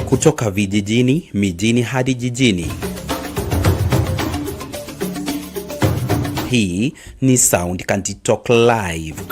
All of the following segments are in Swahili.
Kutoka vijijini, mijini hadi jijini. Hii ni Sound County Talk Live.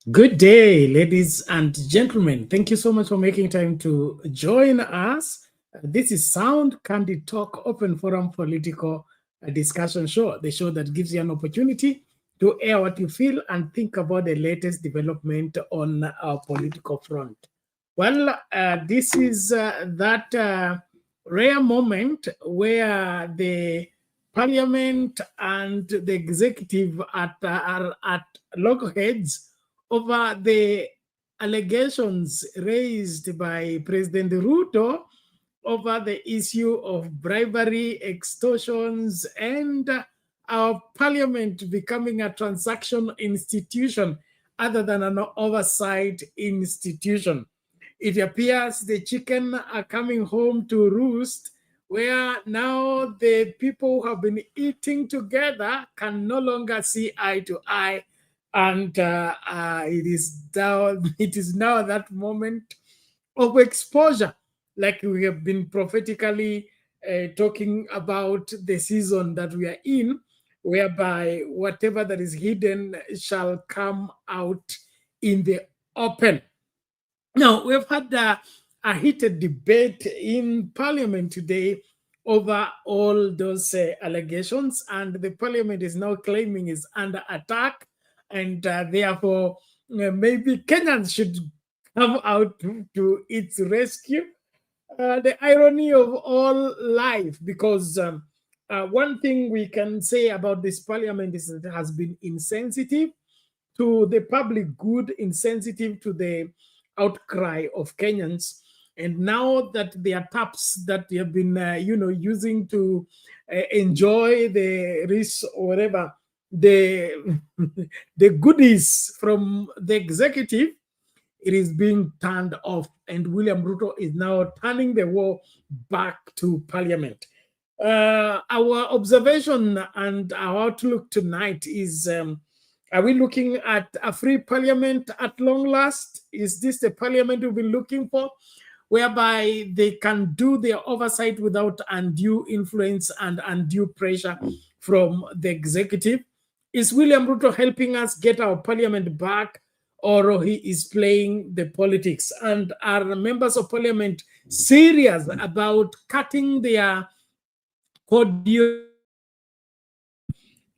Good day, ladies and gentlemen. Thank you so much for making time to join us. This is Sound Candid Talk, open forum political discussion show, the show that gives you an opportunity to air what you feel and think about the latest development on our political front. Well, this is that rare moment where the parliament and the executive are at loggerheads over the allegations raised by President Ruto over the issue of bribery, extortions, and our parliament becoming a transaction institution other than an oversight institution. It appears the chicken are coming home to roost, where now the people who have been eating together can no longer see eye to eye. And it is now that moment of exposure, like we have been prophetically talking about the season that we are in, whereby whatever that is hidden shall come out in the open. Now, we've had a heated debate in Parliament today over all those allegations, and the Parliament is now claiming it's under attack. And therefore, maybe Kenyans should come out to its rescue. The irony of all life, because one thing we can say about this parliament is that it has been insensitive to the public good, insensitive to the outcry of Kenyans. And now that there are taps that they have been, using to enjoy the risk or whatever, the goodies from the executive, it is being turned off, and William Ruto is now turning the war back to parliament. Our observation and our outlook tonight is, are we looking at a free parliament at long last? Is this the parliament we've been looking for, whereby they can do their oversight without undue influence and undue pressure from the executive? Is William Ruto helping us get our parliament back, or he is playing the politics? And are members of parliament serious about cutting their cordial,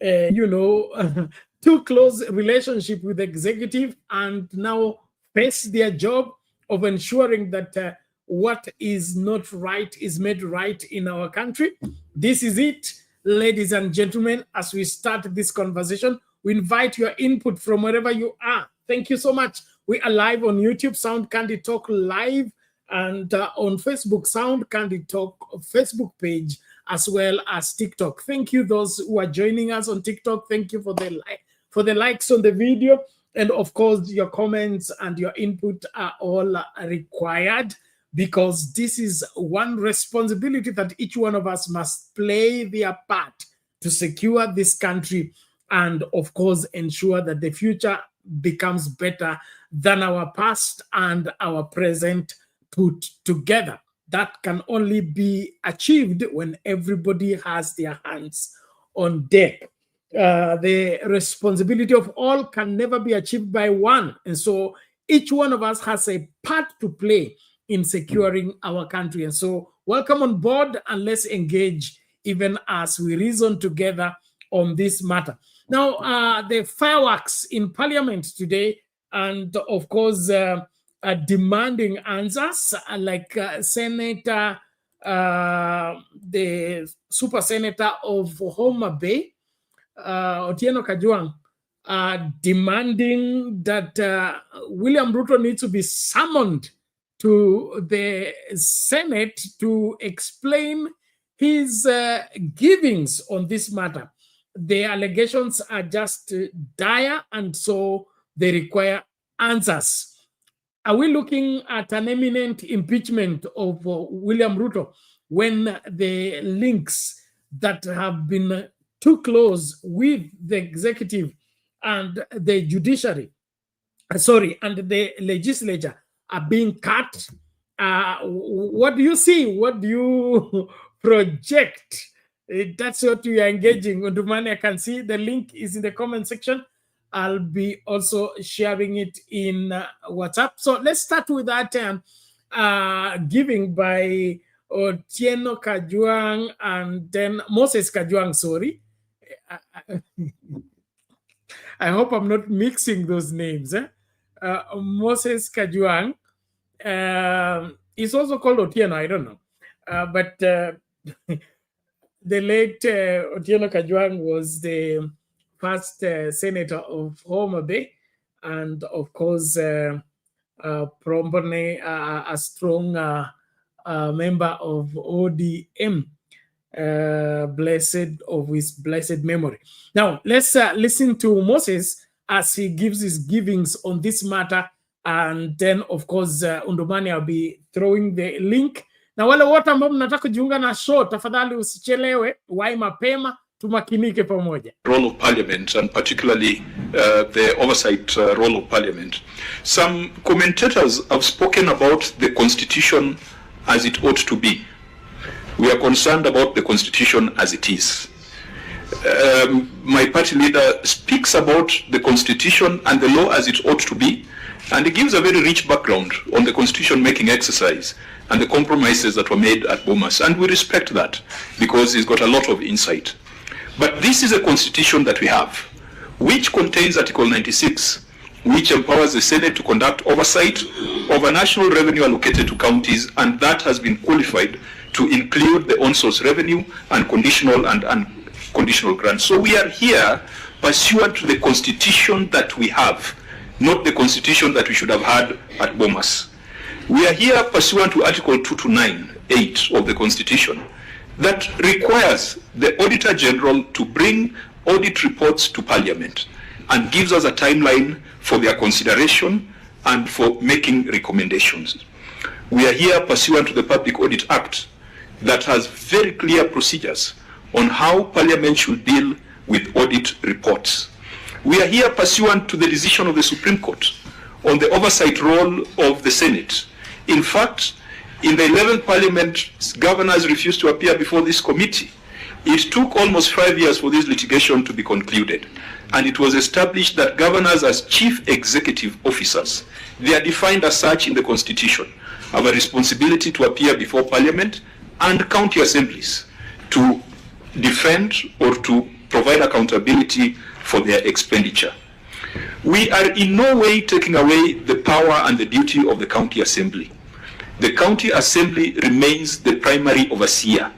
too close relationship with the executive and now face their job of ensuring that what is not right is made right in our country? This is it. Ladies and gentlemen, as we start this conversation, we invite your input from wherever you are. Thank you so much. We are live on YouTube, Sound Candid Talk Live, and on Facebook, Sound Candid Talk Facebook page, as well as TikTok. Thank you, those who are joining us on TikTok. Thank you for the likes on the video. And of course, your comments and your input are all required, because this is one responsibility that each one of us must play their part to secure this country and, of course, ensure that the future becomes better than our past and our present put together. That can only be achieved when everybody has their hands on deck. The responsibility of all can never be achieved by one. And so each one of us has a part to play in securing our country. And so welcome on board, and let's engage even as we reason together on this matter. Now, the fireworks in parliament today, and of course, demanding answers, like Senator, the super senator of Homa Bay, Otieno Kajwang, demanding that William Ruto needs to be summoned to the Senate to explain his givings on this matter. the allegations are just dire, and so they require answers. Are we looking at an imminent impeachment of William Ruto when the links that have been too close with the executive and the judiciary, and the legislature are being cut? What do you see? What do you project? That's what we are engaging. Undumani, I can see the link is in the comment section. I'll be also sharing it in WhatsApp. So let's start with that giving by Otieno Kajwang and then Moses Kajwang, sorry. I hope I'm not mixing those names. Moses Kajwang is also called Otieno, I don't know. But the late Otieno Kajwang was the first senator of Homa Bay, and of course, probably a strong member of ODM, blessed of his blessed memory. Now, let's listen to Moses as he gives his givings on this matter, and then, of course, Undumani, I'll be throwing the link. Na wale wote ambao mnataka kujiunga na show, tafadhali usichelewe, wahi mapema, tumakinike pamoja. Role of Parliament, and particularly the oversight role of Parliament. Some commentators have spoken about the Constitution as it ought to be. We are concerned about the Constitution as it is. My party leader speaks about the Constitution and the law as it ought to be, and he gives a very rich background on the Constitution-making exercise and the compromises that were made at Bomas, and we respect that because he's got a lot of insight. But this is a Constitution that we have, which contains Article 96, which empowers the Senate to conduct oversight of a national revenue allocated to counties, and that has been qualified to include the on-source revenue and conditional and unconditional grants. So we are here pursuant to the Constitution that we have, not the Constitution that we should have had at Bomas. We are here pursuant to Article 229(8) of the Constitution that requires the Auditor General to bring audit reports to Parliament and gives us a timeline for their consideration and for making recommendations. We are here pursuant to the Public Audit Act that has very clear procedures on how Parliament should deal with audit reports. We are here pursuant to the decision of the Supreme Court on the oversight role of the Senate. In fact, in the 11th Parliament, governors refused to appear before this committee. It took almost 5 years for this litigation to be concluded, and it was established that governors as chief executive officers, they are defined as such in the Constitution, have a responsibility to appear before Parliament and county assemblies to defend or to provide accountability for their expenditure. We are in no way taking away the power and the duty of the county assembly. The county assembly remains the primary overseer.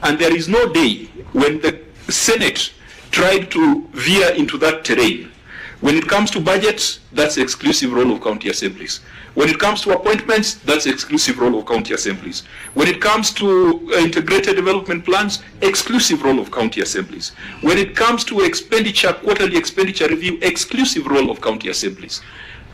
And there is no day when the Senate tried to veer into that terrain. When it comes to budgets, that's the exclusive role of county assemblies. When it comes to appointments, that's the exclusive role of county assemblies. When it comes to integrated development plans, exclusive role of county assemblies. When it comes to expenditure, quarterly expenditure review, exclusive role of county assemblies.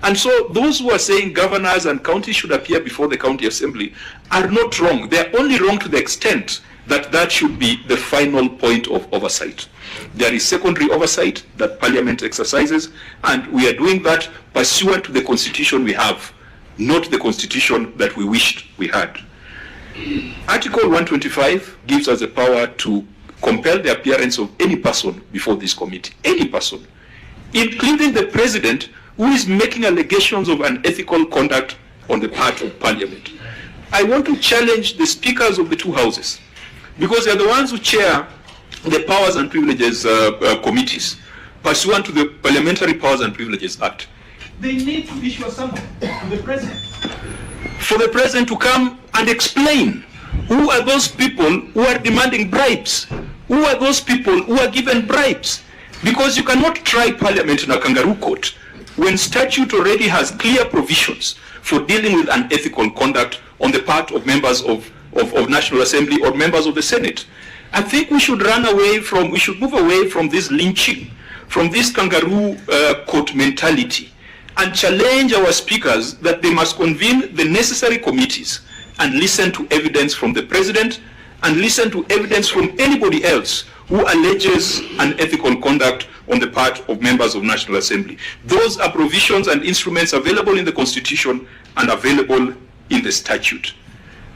And so those who are saying governors and counties should appear before the county assembly are not wrong. They are only wrong to the extent that that should be the final point of oversight. There is secondary oversight that Parliament exercises, and we are doing that pursuant to the Constitution we have, not the Constitution that we wished we had. Article 125 gives us the power to compel the appearance of any person before this committee, any person, including the President, who is making allegations of unethical conduct on the part of Parliament. I want to challenge the speakers of the two houses, because they are the ones who chair the Powers and Privileges committees, pursuant to the Parliamentary Powers and Privileges Act. They need to issue a summons to the President, for the President to come and explain who are those people who are demanding bribes, who are those people who are given bribes, because you cannot try Parliament in a kangaroo court when statute already has clear provisions for dealing with unethical conduct on the part of members of National Assembly or members of the Senate. I think we should move away from this lynching, from this kangaroo court mentality, and challenge our speakers that they must convene the necessary committees and listen to evidence from the president and listen to evidence from anybody else who alleges unethical conduct on the part of members of National Assembly. Those are provisions and instruments available in the Constitution and available in the statute.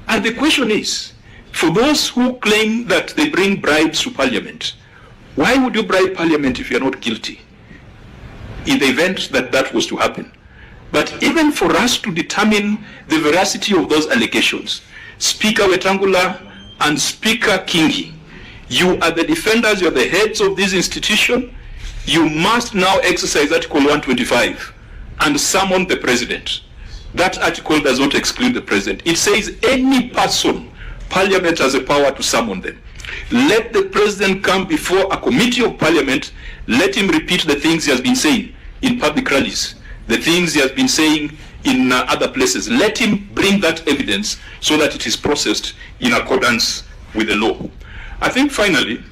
And the question is, for those who claim that they bring bribes to Parliament, why would you bribe Parliament if you're not guilty? In the event that that was to happen. But even for us to determine the veracity of those allegations, Speaker Wetangula and Speaker Kingi, you are the defenders, you are the heads of this institution. You must now exercise Article 125 and summon the president. That article does not exclude the president. It says any person, Parliament has the power to summon them. Let the president come before a committee of Parliament. Let him repeat the things he has been saying in public rallies, the things he has been saying in other places. Let him bring that evidence so that it is processed in accordance with the law. I think finally,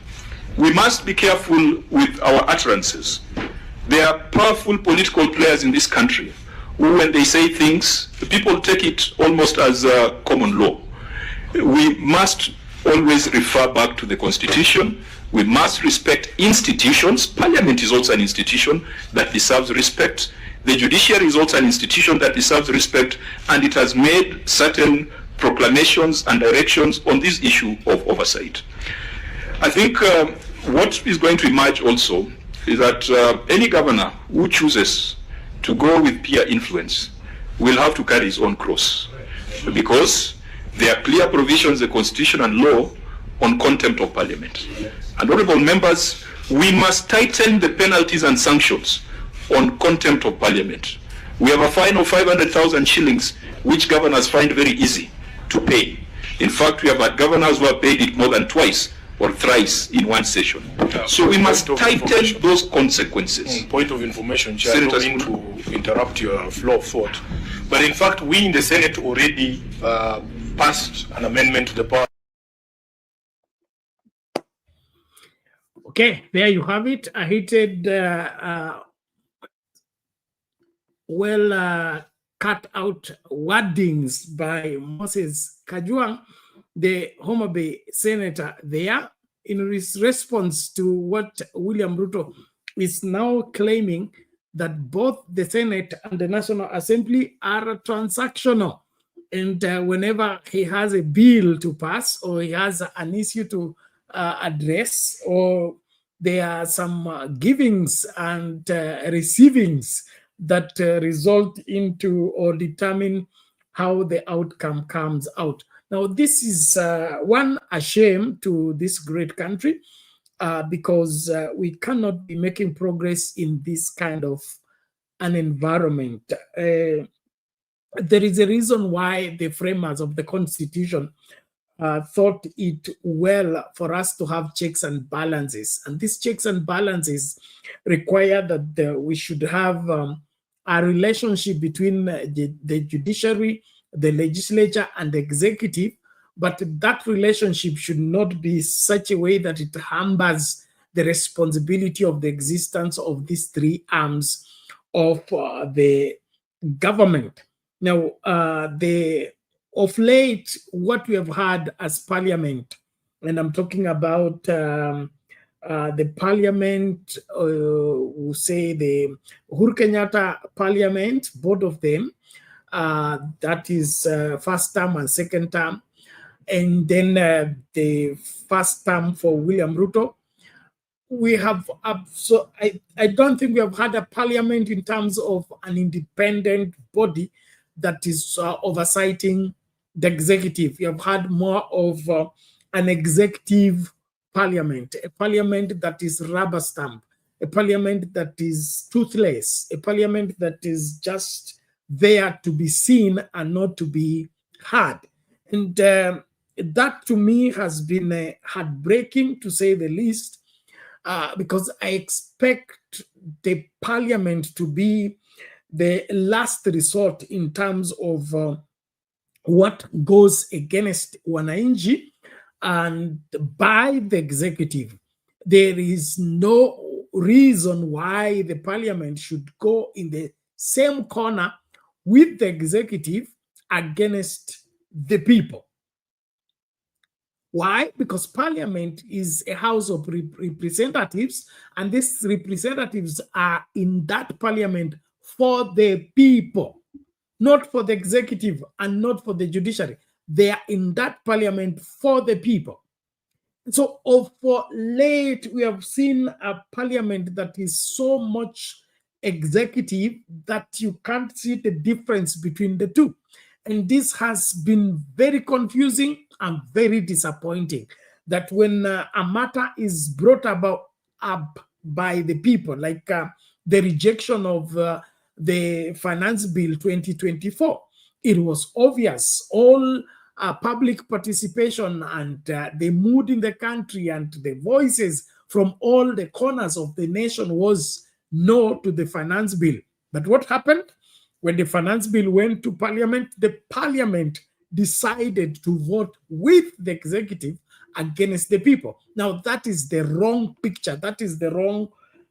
we must be careful with our utterances. There are powerful political players in this country who, when they say things, the people take it almost as common law. We must always refer back to the Constitution. We must respect institutions. Parliament is also an institution that deserves respect. The judiciary is also an institution that deserves respect, and it has made certain proclamations and directions on this issue of oversight. I think what is going to emerge also is that any governor who chooses to go with peer influence will have to carry his own cross, because there are clear provisions in the Constitution and law on contempt of Parliament. And honorable members, we must tighten the penalties and sanctions on contempt of Parliament. We have a fine of 500,000 shillings, which governors find very easy to pay. In fact, we have had governors who have paid it more than twice or thrice in one session. So we must tighten those consequences. Point of information, Chair, I don't mean to interrupt your flow of thought. But in fact, we in the Senate already passed an amendment to the power. Okay, there you have it. A heated, cut out wordings by Moses Kajwang, the Homa Bay senator there, in response to what William Ruto is now claiming, that both the Senate and the National Assembly are transactional. And whenever he has a bill to pass, or he has an issue to address, or there are some givings and receivings that result into or determine how the outcome comes out. Now, this is a shame to this great country, because we cannot be making progress in this kind of an environment. There is a reason why the framers of the Constitution thought it well for us to have checks and balances. And these checks and balances require that we should have a relationship between the judiciary, the legislature, and the executive, but that relationship should not be such a way that it hampers the responsibility of the existence of these three arms of the government. Now, of late, what we have had as Parliament, and I'm talking about the Parliament, say the Uhuru Kenyatta Parliament, both of them, that is first term and second term, and then the first term for William Ruto. We have, so I don't think we have had a Parliament in terms of an independent body that is oversighting the executive. We have had more of an executive Parliament, a Parliament that is rubber stamp, a Parliament that is toothless, a Parliament that is just there to be seen and not to be heard. And that to me has been heartbreaking, to say the least, because I expect the Parliament to be the last resort in terms of what goes against wananchi, and by the executive. There is no reason why the parliament should go in the same corner with the executive against the people. Why? Because parliament is a house of representatives, and these representatives are in that parliament for the people, not for the executive and not for the judiciary. They are in that parliament for the people. So for late, we have seen a parliament that is so much executive that you can't see the difference between the two. And this has been very confusing and very disappointing, that when a matter is brought up by the people, like the rejection of the Finance Bill 2024, it was obvious. All public participation and the mood in the country and the voices from all the corners of the nation was no to the Finance Bill. But what happened? When the Finance Bill went to Parliament, the Parliament decided to vote with the executive against the people. Now, that is the wrong picture. That is the wrong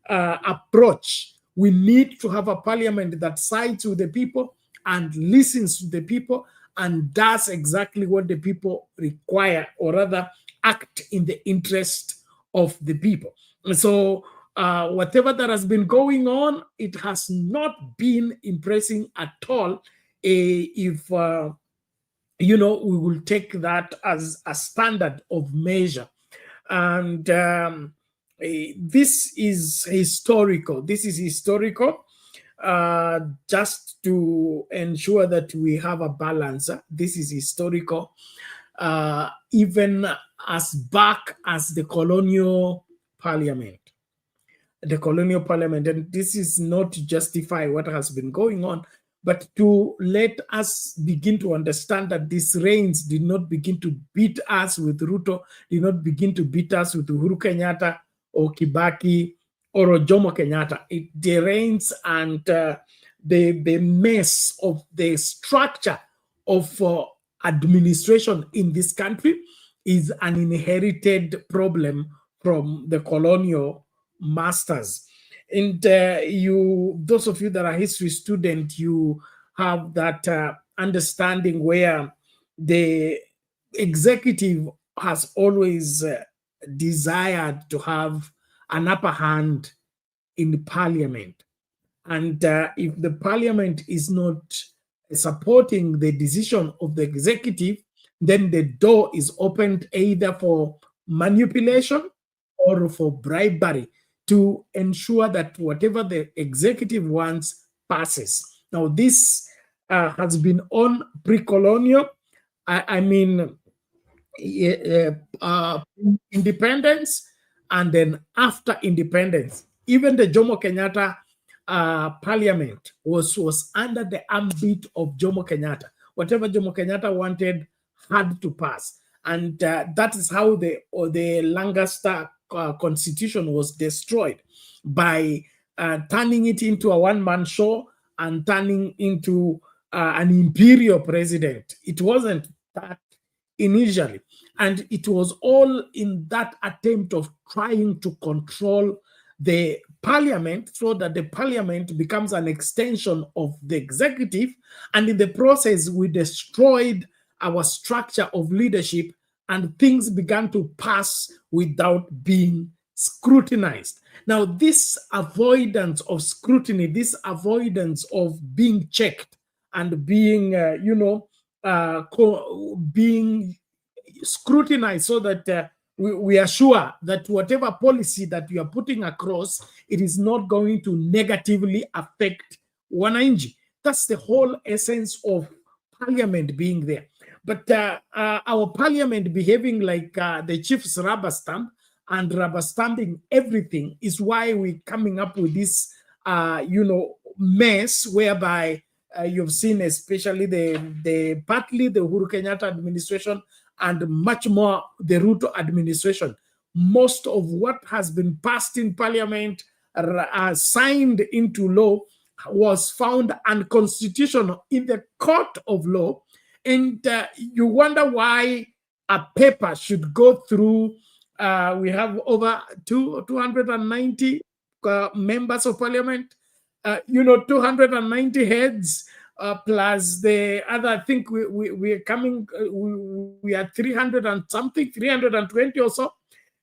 approach. We need to have a parliament that sides with the people and listens to the people and does exactly what the people require, or rather act in the interest of the people. And so whatever that has been going on, it has not been impressing at all. If we will take that as a standard of measure. And this is historical. This is historical, just to ensure that we have a balance. This is historical, even as back as the colonial parliament. The colonial parliament, and this is not to justify what has been going on, but to let us begin to understand that these reigns did not begin to beat us with Ruto, did not begin to beat us with Uhuru Kenyatta or Kibaki or Jomo Kenyatta. The reigns and the mess of the structure of administration in this country is an inherited problem from the colonial masters. And those of you that are history students, you have that understanding where the executive has always desired to have an upper hand in the parliament. And if the parliament is not supporting the decision of the executive, then the door is opened either for manipulation or for bribery to ensure that whatever the executive wants passes. Now, this has been on pre-colonial. I mean, independence, and then after independence, even the Jomo Kenyatta parliament was under the ambit of Jomo Kenyatta. Whatever Jomo Kenyatta wanted had to pass. And that is how the Lancaster constitution was destroyed, by turning it into a one-man show and turning into an imperial president. It wasn't that initially. And it was all in that attempt of trying to control the parliament so that the parliament becomes an extension of the executive. And in the process, we destroyed our structure of leadership, and things began to pass without being scrutinized. Now, this avoidance of scrutiny, this avoidance of being checked and being, being scrutinized, so that we are sure that whatever policy that you are putting across, it is not going to negatively affect Wananchi. That's the whole essence of parliament being there. But our parliament behaving like the chief's rubber stamp and rubber stamping everything is why we're coming up with this, mess whereby you've seen, especially partly the Uhuru Kenyatta administration and much more the Ruto administration. Most of what has been passed in parliament, signed into law, was found unconstitutional in the court of law. And you wonder why a paper should go through. We have over 290 members of parliament, 290 heads, plus the other. I think we are coming. We are 300 and something, 320 or so.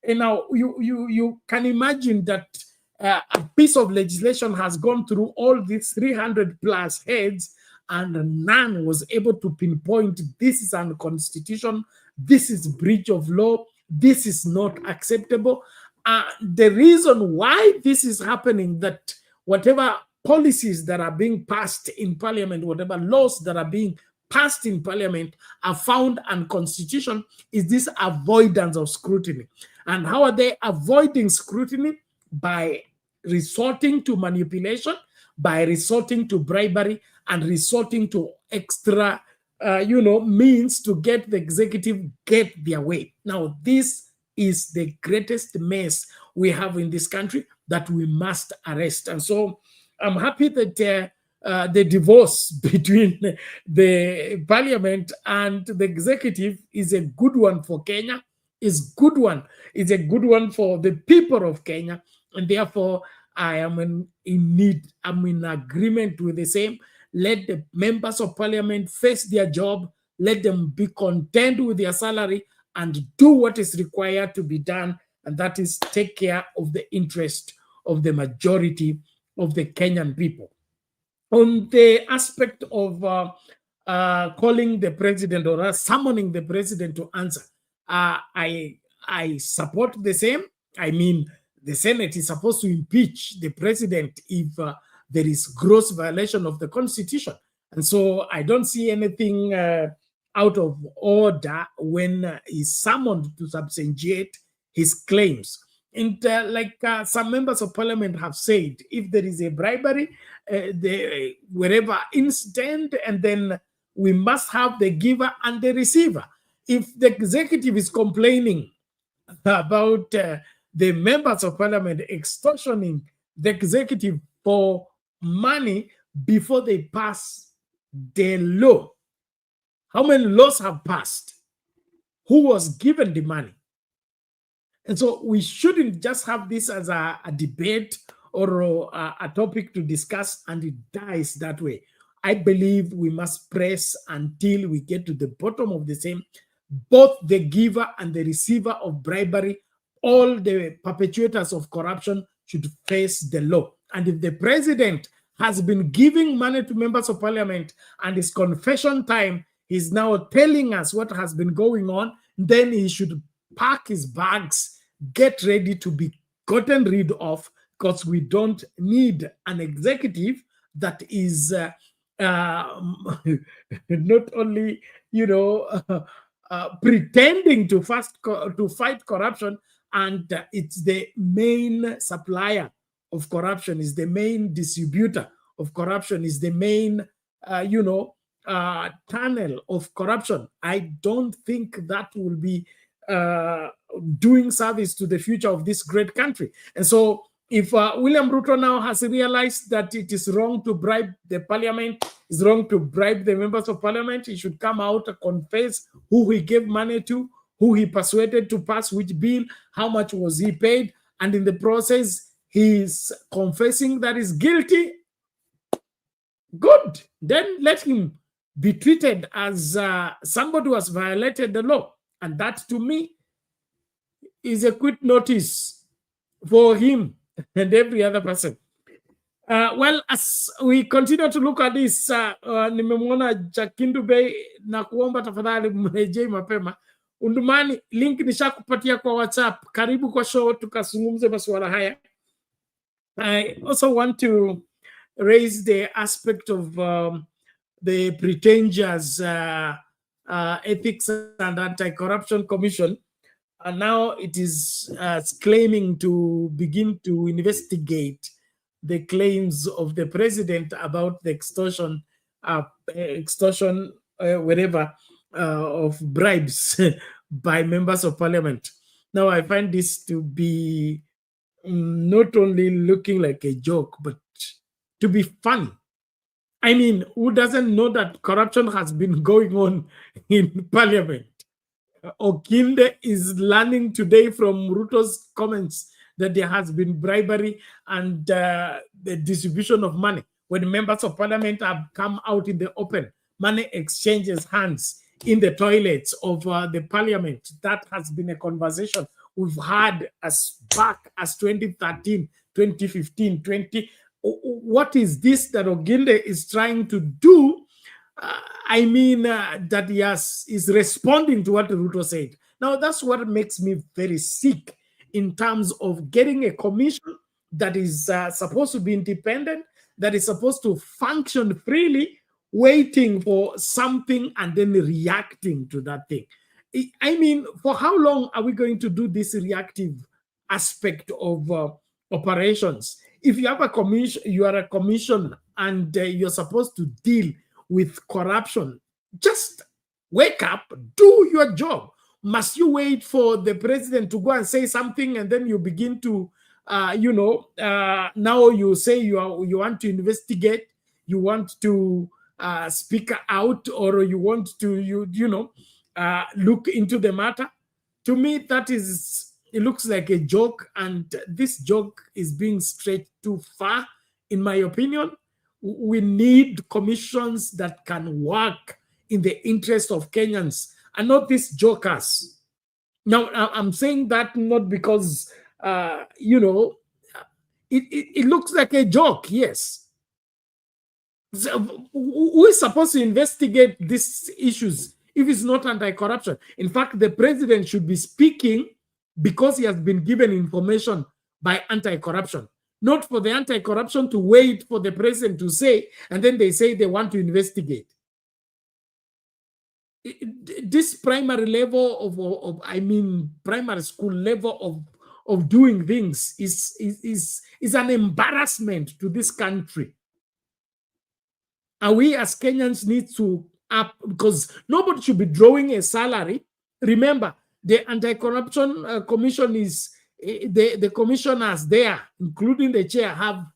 And now you can imagine that a piece of legislation has gone through all these 300 plus heads, and none was able to pinpoint this is unconstitutional, this is breach of law, this is not acceptable. The reason why this is happening, that whatever policies that are being passed in parliament, whatever laws that are being passed in parliament are found unconstitutional, is this avoidance of scrutiny. And how are they avoiding scrutiny? By resorting to manipulation, by resorting to bribery, and resorting to extra means to get the executive get their way. Now, this is the greatest mess we have in this country that we must arrest. And so I'm happy that the divorce between the parliament and the executive is a good one for Kenya, is good one. It's a good one for the people of Kenya. And therefore, I am I'm in agreement with the same. Let the members of parliament face their job. Let them be content with their salary and do what is required to be done. And that is take care of the interest of the majority of the Kenyan people. On the aspect of calling the president or summoning the president to answer, I support the same. I mean, the Senate is supposed to impeach the president if there is gross violation of the Constitution. And so I don't see anything out of order when he's summoned to substantiate his claims. And some members of parliament have said, if there is a bribery, wherever incident, and then we must have the giver and the receiver. If the executive is complaining about the members of parliament extortioning the executive for money before they pass the law, how many laws have passed? Who was given the money? And so we shouldn't just have this as a debate or a topic to discuss and it dies that way. I believe we must press until we get to the bottom of the same. Both the giver and the receiver of bribery, all the perpetrators of corruption should face the law. And if the president has been giving money to members of parliament and it's confession time, he's now telling us what has been going on, then he should pack his bags, get ready to be gotten rid of, because we don't need an executive that is not only, pretending to fight corruption, and it's the main supplier of corruption, is the main distributor of corruption, is the main, tunnel of corruption. I don't think that will be doing service to the future of this great country. And so if William Ruto now has realized that it is wrong to bribe the parliament, it's wrong to bribe the members of parliament, he should come out and confess who he gave money to, who he persuaded to pass which bill, how much was he paid, and in the process, he's confessing that he's guilty. Good. Then let him be treated as somebody who has violated the law. And that, to me, is a quick notice for him and every other person. Well, as we continue to look at this, nimemwona Jakindu Bay na kuomba tafadhali mrejee mapema. Undumani, link nishakupatia kwa WhatsApp. Karibu kwa show tukazungumze masuala haya. I also want to raise the aspect of the pretentious Ethics and Anti-Corruption Commission. And now it is claiming to begin to investigate the claims of the president about the extortion, of bribes by members of parliament. Now, I find this to be not only looking like a joke, but to be funny. I mean, who doesn't know that corruption has been going on in parliament? Oginde is learning today from Ruto's comments that there has been bribery and the distribution of money. When members of parliament have come out in the open, money exchanges hands in the toilets of the parliament. That has been a conversation we've had as back as 2013, 2015, 20. What is this that Oginde is trying to do? That is responding to what Ruto said. Now, that's what makes me very sick in terms of getting a commission that is supposed to be independent, that is supposed to function freely, waiting for something and then reacting to that thing. For how long are we going to do this reactive aspect of operations? If you have a commission, you are a commission and you're supposed to deal with corruption, just wake up, do your job. Must you wait for the president to go and say something and then you begin to, now you say you want to investigate, you want to speak out, or you want to, look into the matter? To me, it looks like a joke, and this joke is being stretched too far, in my opinion. We need commissions that can work in the interest of Kenyans and not these jokers. Now, I'm saying that not because, it looks like a joke, yes. So, who is supposed to investigate these issues if it's not anti-corruption? In fact, the president should be speaking because he has been given information by anti-corruption. Not for the anti-corruption to wait for the president to say, and then they say they want to investigate. This primary level primary school level of doing things is an embarrassment to this country. And we as Kenyans need to up, because nobody should be drawing a salary. Remember, the anti-corruption commission is the commissioners there, including the chair, have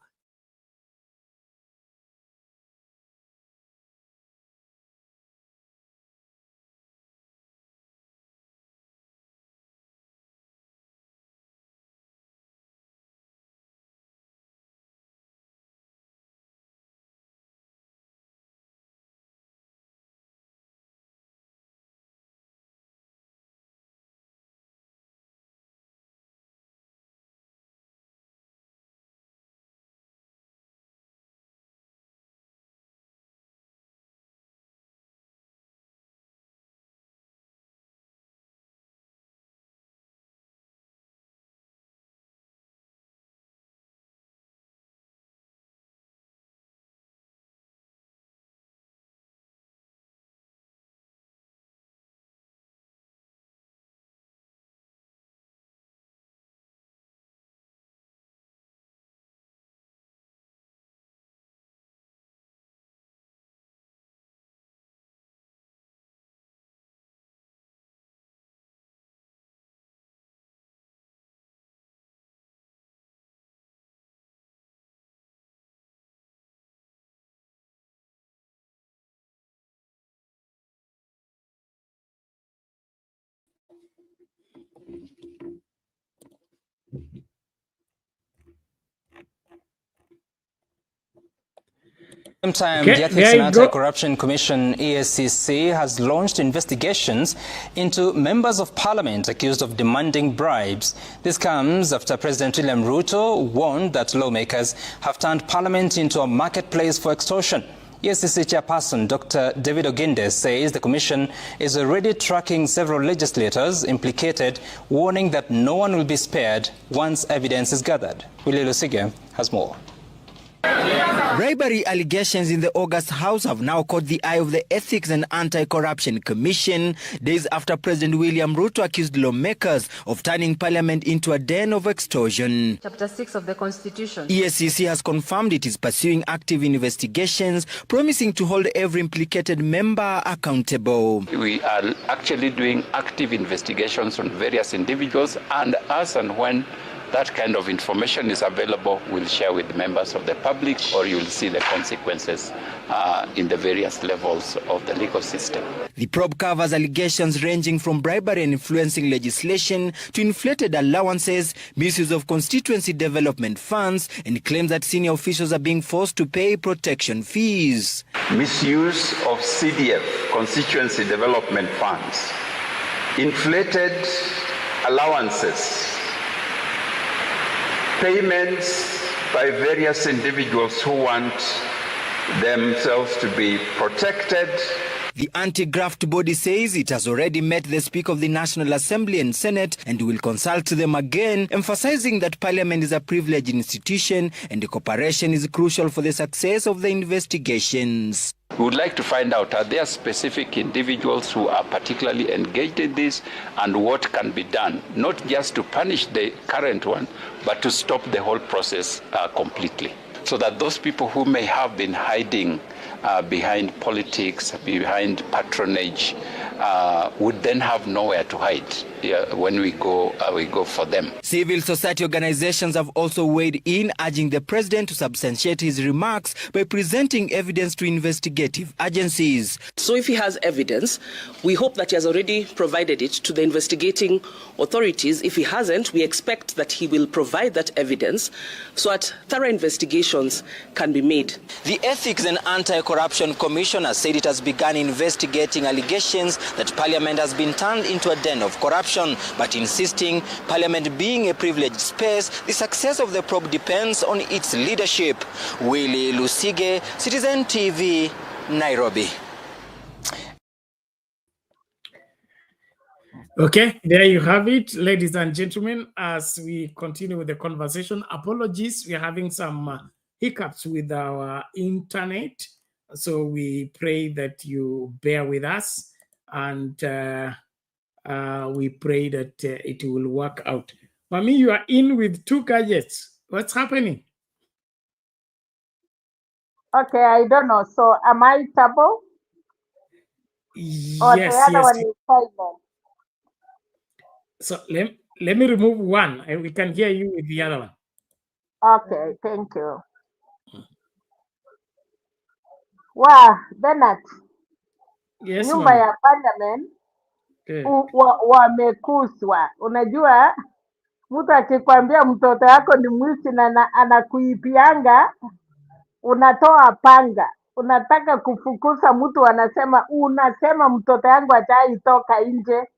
At the same time, the Ethics and Anti-Corruption Commission, EACC, has launched investigations into members of parliament accused of demanding bribes. This comes after President William Ruto warned that lawmakers have turned parliament into a marketplace for extortion. EACC chairperson Dr. David Oginde says the commission is already tracking several legislators implicated, warning that no one will be spared once evidence is gathered. Willie Lusige has more. Bribery allegations in the August House have now caught the eye of the Ethics and Anti-Corruption Commission, days after President William Ruto accused lawmakers of turning parliament into a den of extortion. Chapter 6 of the Constitution. EACC has confirmed it is pursuing active investigations, promising to hold every implicated member accountable. We are actually doing active investigations on various individuals, and as and when that kind of information is available, we'll share with members of the public, or you'll see the consequences in the various levels of the legal system. The probe covers allegations ranging from bribery and influencing legislation to inflated allowances, misuse of constituency development funds, and claims that senior officials are being forced to pay protection fees. Misuse of CDF, constituency development funds, inflated allowances, payments by various individuals who want themselves to be protected. The anti-graft body says it has already met the Speaker of the National Assembly and Senate and will consult them again, emphasizing that Parliament is a privileged institution and the cooperation is crucial for the success of the investigations. We would like to find out, are there specific individuals who are particularly engaged in this, and what can be done, not just to punish the current one, but to stop the whole process completely, so that those people who may have been hiding behind politics, behind patronage, would then have nowhere to hide when we go for them. Civil society organizations have also weighed in, urging the president to substantiate his remarks by presenting evidence to investigative agencies. So if he has evidence, we hope that he has already provided it to the investigating authorities. If he hasn't, we expect that he will provide that evidence so that thorough investigations can be made. The Ethics and Anti-Corruption Commission has said it has begun investigating allegations that Parliament has been turned into a den of corruption, but insisting Parliament being a privileged space, the success of the probe depends on its leadership. Willie Lusige, Citizen TV, Nairobi. Okay, there you have it, ladies and gentlemen. As we continue with the conversation, apologies, we're having some hiccups with our internet, so we pray that you bear with us, and we pray that it will work out. Mami, you are in with two gadgets. What's happening? Okay, I don't know. So am I double? Or Yes, the other yes. one is silent? So let me remove one, and we can hear you with the other one. Okay, thank you. Wow, Bernard, Yes, nyumba ma'am. ya parliament Okay. wamekuswa. Unajua, mtu akikwambia mtoto yako ni mwizi na anakuipianga, unatoa panga, unataka kufukuza mtu, unasema mtoto yangu hajaitoka nje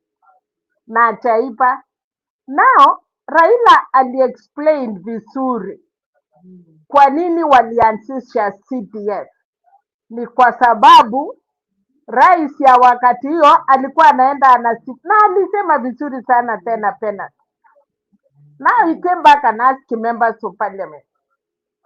na achaipa. Now Raila aliexplain vizuri kwa nini walianzisha CDF. Ni kwa sababu rais ya wakati hiyo alikuwa anaenda na alisema vizuri sana tena pena. Now he came back and asked members of parliament,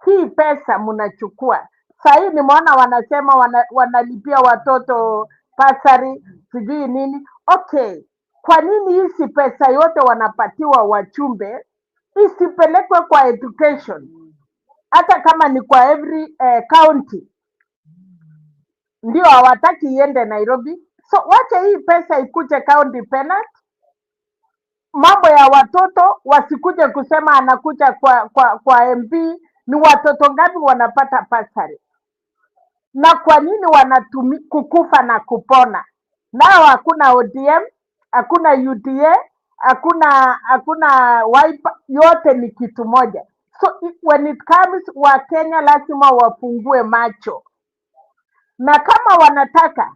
hii pesa mnachukua. Sahii nimeona wanasema wanalipia watoto pasari sijui nini. Okay, kwa nini hizi pesa yote wanapatiwa wachumbe isipelekwe kwa education, hata kama ni kwa every county? Ndio hawataki iende Nairobi, so wache hii pesa ikuje county penat. Mambo ya watoto wasikuje kusema anakuja kwa MP. Ni watoto ngapi wanapata pasari, na kwa nini kukufa na kupona? Nao hakuna ODM, hakuna UDA, hakuna Wiper, yote ni kitu moja. So when it comes, wa Kenya lazima wafungue macho, na kama wanataka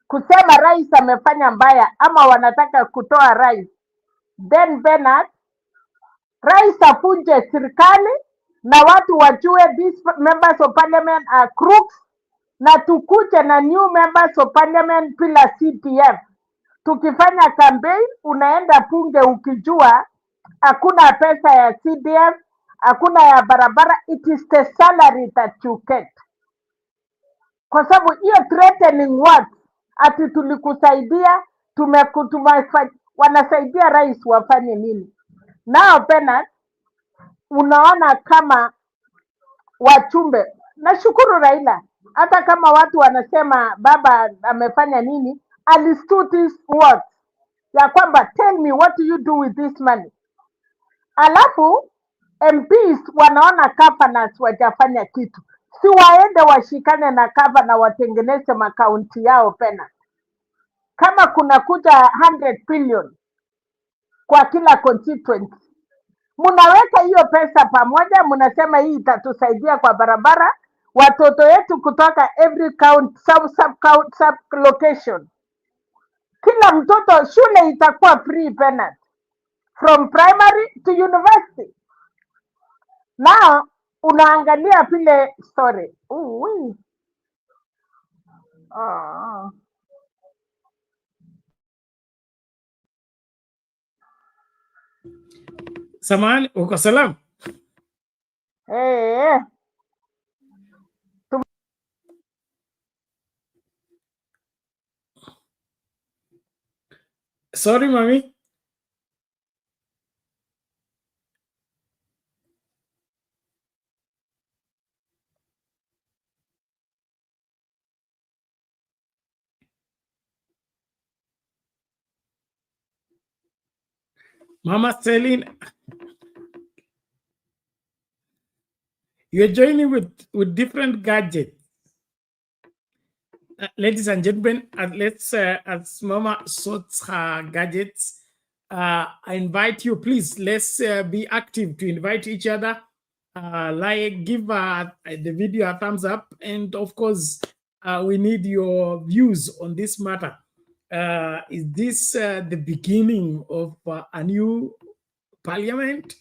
kusema rais amefanya mbaya ama wanataka kutoa rais, then Bernard, rais afunje serikali na watu wajue these members of parliament are crooks, na tukuje na new members of parliament bila CDF. Tukifanya campaign, unaenda punge ukijua hakuna pesa ya CDF, hakuna ya barabara. It is the salary that you get. Kwa sababu hiyo threatening words, ati tulikusaidia, wanasaidia rais wafanye nini? Nao Bernard, unaona kama wachumbe. Nashukuru Raila, hata kama watu wanasema baba amefanya nini, alistood his words ya kwamba tell me what do you do with this money. alafu MPs wanaona governors wajafanya kitu, si waende washikane na governor watengeneze makaunti yao pena. Kama kuna kuja 100 billion kwa kila constituency, mnaweka hiyo pesa pamoja, mnasema hii itatusaidia kwa barabara, watoto wetu kutoka every count, sub location, kila mtoto shule itakuwa free penat from primary to university. Now unaangalia vile story Samahani, uko salamu? Sorry, mami. Mama Celine, you're joining with different gadgets. Ladies and gentlemen, let's as Mama sorts her gadgets, I invite you, please, let's be active to invite each other. Like, give the video a thumbs up, and of course, we need your views on this matter. Is this the beginning of a new parliament?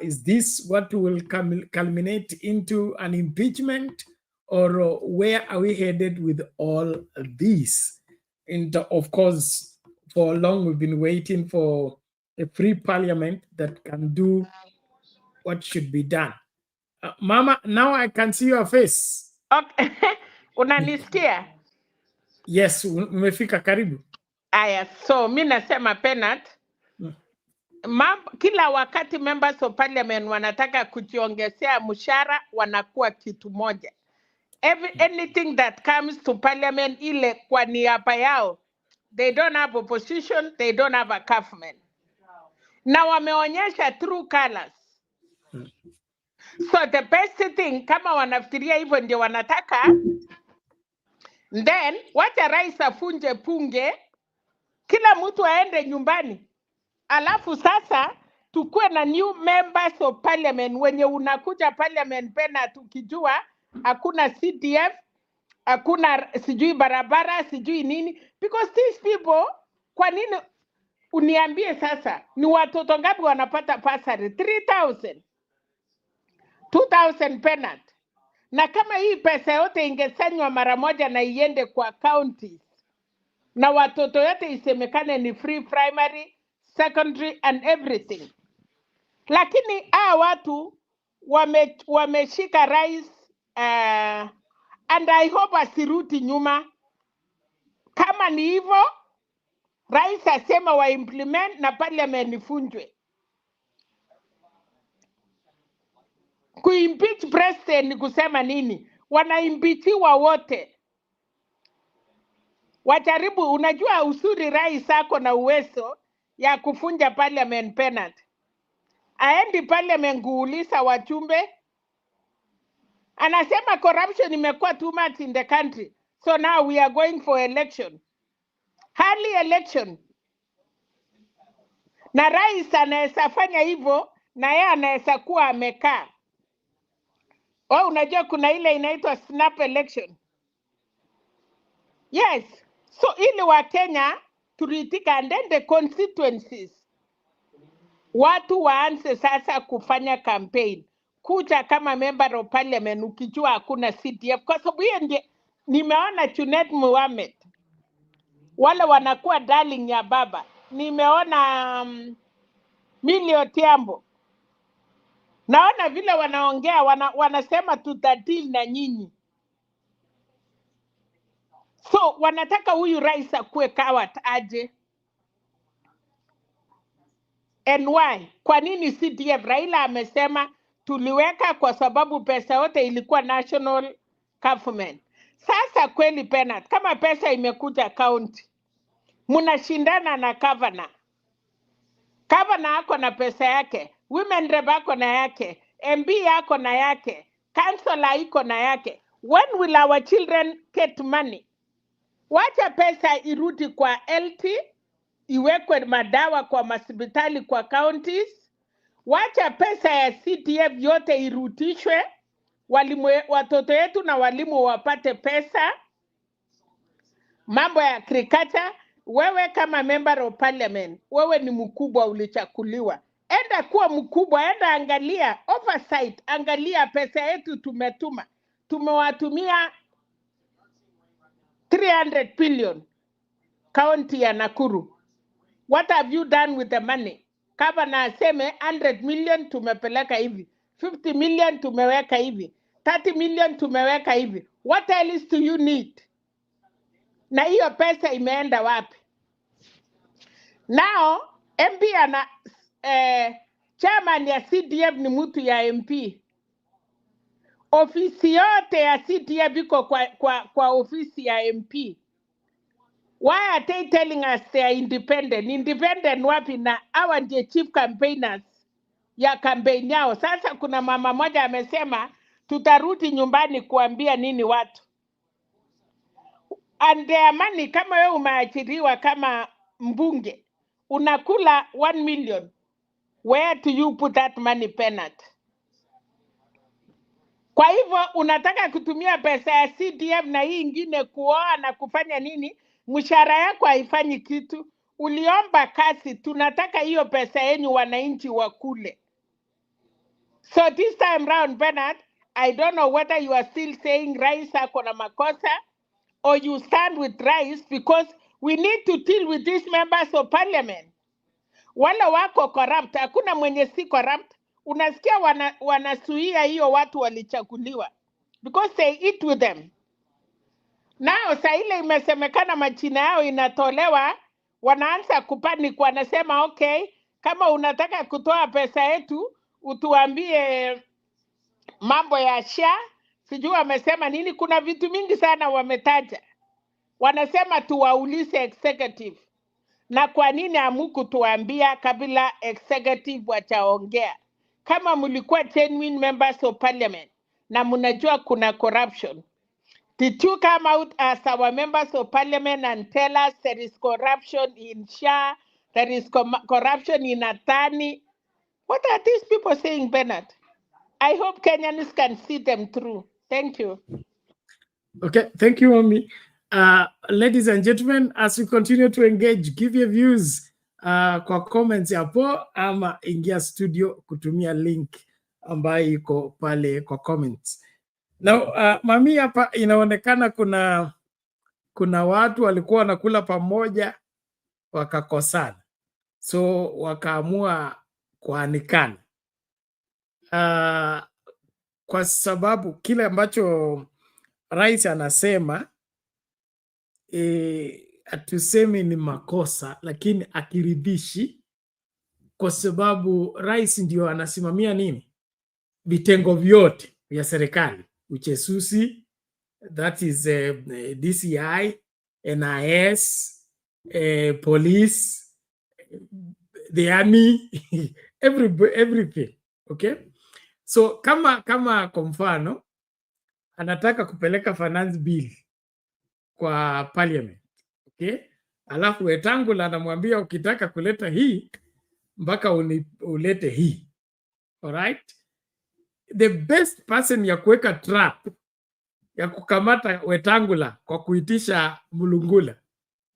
Is this what will culminate into an impeachment? Or where are we headed with all this? And of course, for long we've been waiting for a free parliament that can do what should be done. Mama, now I can see your face. Okay. Unanisikia? Yes, umefika karibu. Aya, so mi nasema Penat, kila wakati members of parliament wanataka kujiongezea mshahara, wanakuwa kitu moja. Anything that comes to parliament ile kwa niaba yao, they don't have opposition, they don't have a government. Na wameonyesha true colors. So the best thing, kama wanafikiria hivyo ndio wanataka, then wacha rais afunje punge, kila mtu aende nyumbani. Alafu sasa tukue na new members of parliament wenye unakuja parliament pena tukijua hakuna CDF, hakuna sijui barabara, sijui nini, because these people, kwa nini uniambie sasa ni watoto ngapi wanapata pasari? 3,000 2,000 penat. Na kama hii pesa yote ingesanywa mara moja na iende kwa counties, na watoto yote isemekane ni free primary, secondary and everything. Lakini watu wameshika rais, and I hope asiruti nyuma. Kama ni hivyo, rais asema wa implement na parliament ifunjwe. Kuimpeach president ni kusema nini? Wanaimpeachiwa wote. Wajaribu, unajua usuri rais ako na uwezo ya kufunja parliament penalty. Aendi parliament kuuliza wachumbe. Anasema corruption imekuwa too much in the country. So now we are going for election. Hardly election. Na rais anaweza fanya hivyo, na yeye anaweza kuwa amekaa. Unajua kuna ile inaitwa snap election. Yes. So ili wa Kenya turitika, and then the constituencies, watu waanze sasa kufanya campaign. Kuja kama member of parliament ukijua hakuna CDF. Kwa sababu hiyo ndiye nimeona Junet Mohamed, wale wanakuwa darling ya baba. Nimeona Millie Otiambo. Naona vile wanaongea, wanasema tutadeal na nyinyi. So wanataka huyu rais akuwe kawat aje. And why? Kwa nini CDF? Raila amesema tuliweka kwa sababu pesa yote ilikuwa national government. Sasa kweli penat, kama pesa imekuja county, mnashindana na governor. Governor ako na pesa yake. women rep ako na yake, MB yako na yake, councillor iko na yake. When will our children get money? Wacha pesa irudi kwa LT, iwekwe madawa kwa hospitali kwa counties. Wacha pesa ya CDF yote irutishwe, watoto yetu na walimu wapate pesa. Mambo ya agriculture, wewe kama member of parliament, wewe ni mkubwa, ulichakuliwa. Enda kuwa mkubwa, enda angalia oversight, angalia pesa yetu tumetuma. Tumewatumia 300 billion county ya Nakuru. What have you done with the money? Kama na aseme 100 million tumepeleka hivi, 50 million tumeweka hivi, 30 million tumeweka hivi. What else do you need? Na hiyo pesa imeenda wapi? Now, MP ana chairman ya CDF ni mtu ya MP. Ofisi yote ya CDF iko kwa ofisi ya MP. Why are they telling us they are independent? Independent wapi? Na hawa ndiye chief campaigners ya campaign yao. Sasa kuna mama moja amesema tutarudi nyumbani kuambia nini watu. And their money, kama wewe umeajiriwa kama mbunge, unakula 1 million. Where do you put that money, Penat? Kwa hivyo unataka kutumia pesa ya CDF na hii ingine kuoa na kufanya nini? Mshahara yako haifanyi kitu. Uliomba kazi, tunataka hiyo pesa yenu wananchi wakule. So this time round, Bernard, I don't know whether you are still saying Rais ako na makosa or you stand with Rais, because we need to deal with these members of parliament. Wale wako corrupt, hakuna mwenye si corrupt. Unasikia wanasuia hiyo watu walichaguliwa because they eat with them. Nao saa ile imesemekana majina yao inatolewa, wanaanza kupanic, wanasema okay, kama unataka kutoa pesa yetu utuambie mambo ya SHA, sijui wamesema nini. Kuna vitu mingi sana wametaja. Wanasema tuwaulize executive. Na kwa nini amuku tuambia kabla executive wachaongea? Kama mlikuwa genuine members of parliament na mnajua kuna corruption, did you come out as our members of parliament and tell us there is corruption in SHA, there is corruption in Atani? What are these people saying, Bernard? I hope Kenyans can see them through. Thank you. Okay, thank you, Omi. Ladies and gentlemen, as we continue to engage, give your views kwa comments hapo, ama ingia studio kutumia link ambayo iko pale kwa comments. Now, mami hapa inaonekana kuna watu walikuwa wanakula pamoja wakakosana, so wakaamua kuanikana kwa sababu kile ambacho Rais anasema atuseme ni makosa, lakini akiridhishi, kwa sababu Rais ndio anasimamia nini, vitengo vyote vya serikali, uchesusi, that is DCI, NIS, police, the army, everything. Okay, so kama kwa mfano anataka kupeleka finance bill kwa parliament, okay, alafu Wetangula anamwambia ukitaka kuleta hii mpaka ulete hii. Alright, the best person ya kuweka trap ya kukamata Wetangula kwa kuitisha Mulungula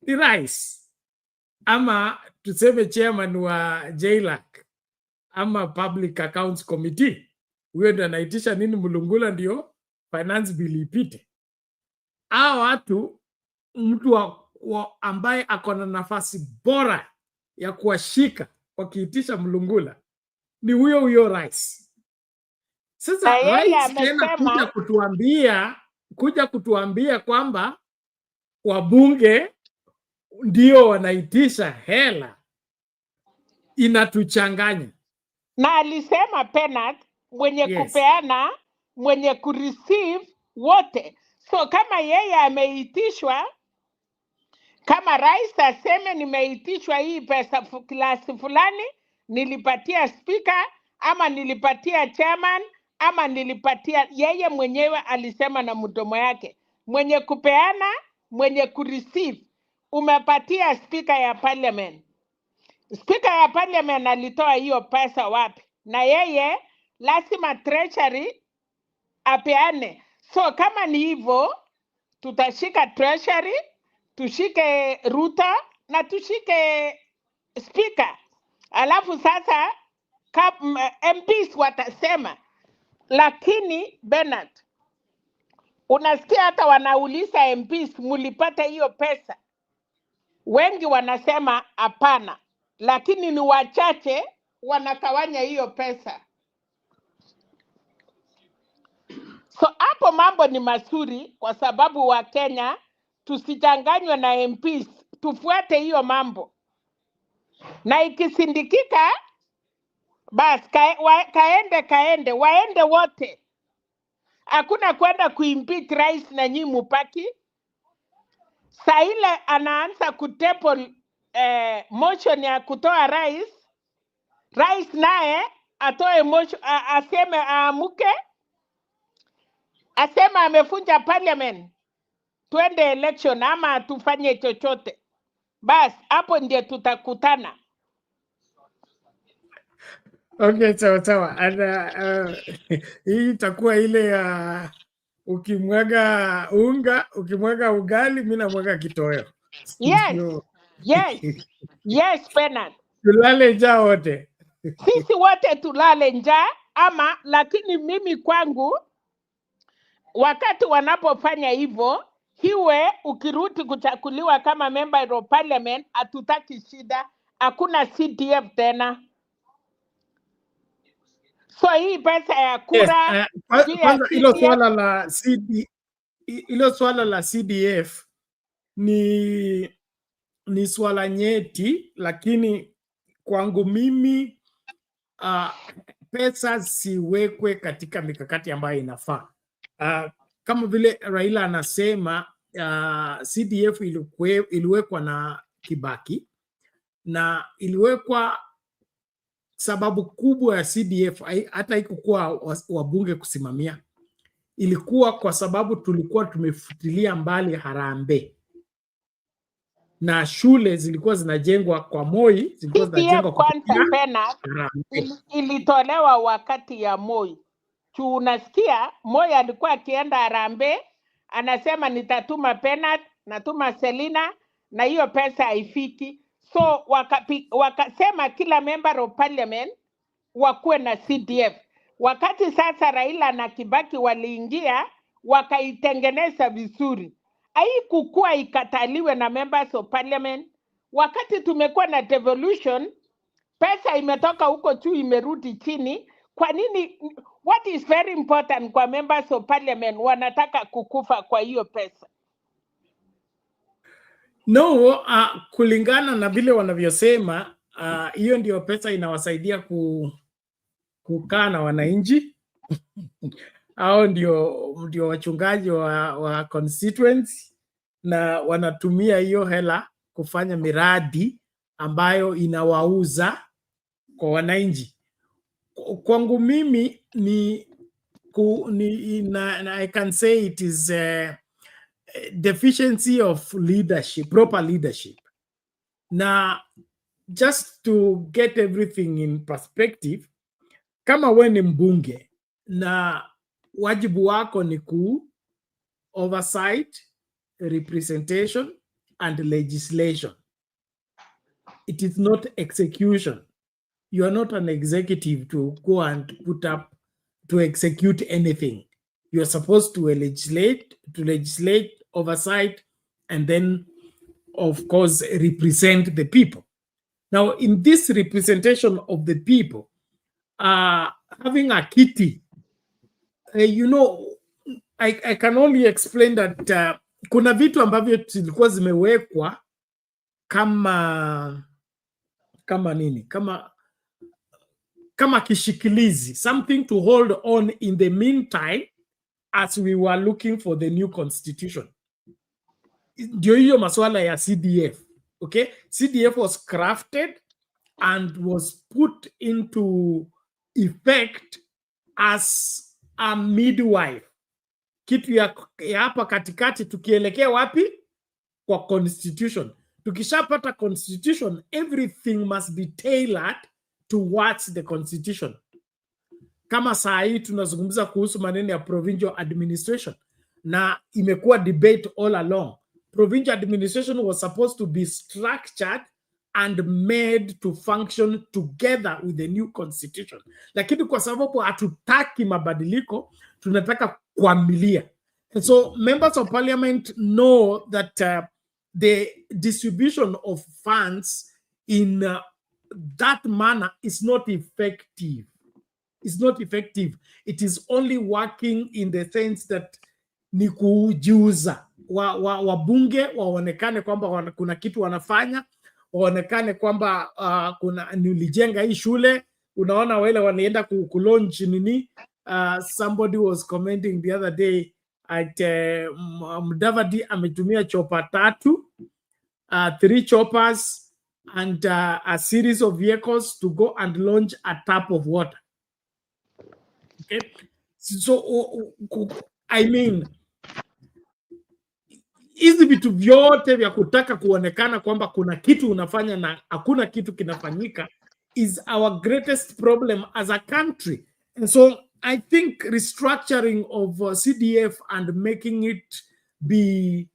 ni Rais, ama tuseme chairman wa JLAC ama Public Accounts Committee. Huyo ndo anaitisha nini Mulungula ndio finance bill ipite. Hao watu, mtu ambaye ako na nafasi bora ya kuwashika wakiitisha Mulungula ni huyo Rais. Sasa Rais tena kuja kutuambia kwamba wabunge ndio wanaitisha hela, inatuchanganya. Na alisema Penat, mwenye kupeana, mwenye kureceive wote. So kama yeye ameitishwa, kama Rais aseme nimeitishwa hii pesa klasi fulani, nilipatia speaker, ama nilipatia chairman ama nilipatia yeye mwenyewe. Alisema na mdomo yake, mwenye kupeana, mwenye kureceive. Umepatia speaker ya parliament. Speaker ya parliament alitoa hiyo pesa wapi? Na yeye lazima treasury apeane. So kama ni hivyo, tutashika treasury, tushike Ruto na tushike speaker. Alafu sasa MPs watasema. Lakini Bernard, unasikia hata wanauliza MPs, mulipata hiyo pesa? Wengi wanasema hapana, lakini ni wachache wanakawanya hiyo pesa. So hapo mambo ni mazuri, kwa sababu wa Kenya tusijanganywe na MPs, tufuate hiyo mambo. Na ikisindikika basi waende wote. Hakuna kwenda kuimpeach rais na nyinyi mupaki. Saa ile anaanza kutable motion ya kutoa rais naye atoe motion, aseme aamuke, asema amefunja parliament, twende election ama tufanye chochote. Bas hapo ndio tutakutana. Okay, sawa. Hii itakuwa ile ya ukimwaga unga, ukimwaga ugali, mimi namwaga kitoweo. Yes, Bernard. Tulale njaa wote. Sisi wote tulale njaa ama, lakini mimi kwangu wakati wanapofanya hivyo, hiwe ukirudi kuchakuliwa kama member of parliament, hatutaki shida, hakuna CDF tena. So hii pesa ya kura, kwanza ilo swala la CDF ni swala nyeti, lakini kwangu mimi pesa siwekwe katika mikakati ambayo inafaa. Kama vile Raila anasema, CDF iliwekwa na Kibaki, na iliwekwa sababu kubwa ya CDF hata haikuwa wabunge kusimamia, ilikuwa kwa sababu tulikuwa tumefutilia mbali harambee, na shule zilikuwa zinajengwa kwa Moi, zilikuwa zinajengwa kwa ilitolewa wakati ya Moi. Unasikia Moi alikuwa akienda harambee, anasema nitatuma Penat, natuma Selina, na hiyo pesa haifiki. So wakasema kila member of parliament wakuwe na CDF. Wakati sasa Raila na Kibaki waliingia, wakaitengeneza vizuri. Haikukua ikataliwe na members of parliament. Wakati tumekuwa na devolution, pesa imetoka huko juu imerudi chini. Kwa nini? What is very important kwa members of parliament, wanataka kukufa kwa hiyo pesa? No, kulingana na vile wanavyosema, hiyo ndio pesa inawasaidia kukaa na wananchi. Hao ndio wachungaji wa constituency, na wanatumia hiyo hela kufanya miradi ambayo inawauza kwa wananchi. Kwangu mimi I can say it is deficiency of leadership, proper leadership. Na just to get everything in perspective, kama wewe ni mbunge na wajibu wako ni oversight, representation and legislation, it is not execution. You are not an executive to go and put up to execute anything. You are supposed to legislate, oversight, and then, of course, represent the people. Now, in this representation of the people, having a kitty, I can only explain that kuna vitu ambavyo zilikuwa zimewekwa kama nini, kama kishikilizi, something to hold on in the meantime as we were looking for the new constitution. Ndio hiyo masuala ya CDF. Okay, CDF was crafted and was put into effect as a midwife. Kitu ya hapa katikati tukielekea wapi? Kwa constitution. Tukishapata constitution, everything must be tailored towards the constitution. Kama saa hii tunazungumza kuhusu maneno ya provincial administration, na imekuwa debate all along. Provincial administration was supposed to be structured and made to function together with the new constitution. Lakini kwa sababu hatutaki mabadiliko, tunataka kuamilia. And so members of parliament know that the distribution of funds in that manner is not effective. It's not effective. It is only working in the sense that ni kujiuza. Wabunge waonekane kwamba kuna kitu wanafanya, waonekane kwamba nilijenga hii shule. Unaona wale wanaenda kulaunch nini. Somebody was commenting the other day at Mudavadi ametumia chopper 3, 3 choppers and a series of vehicles to go and launch a tap of water. Okay, so I mean, hizi vitu vyote vya kutaka kuonekana kwamba kuna kitu unafanya na hakuna kitu kinafanyika is our greatest problem as a country. And so I think restructuring of CDF and making it be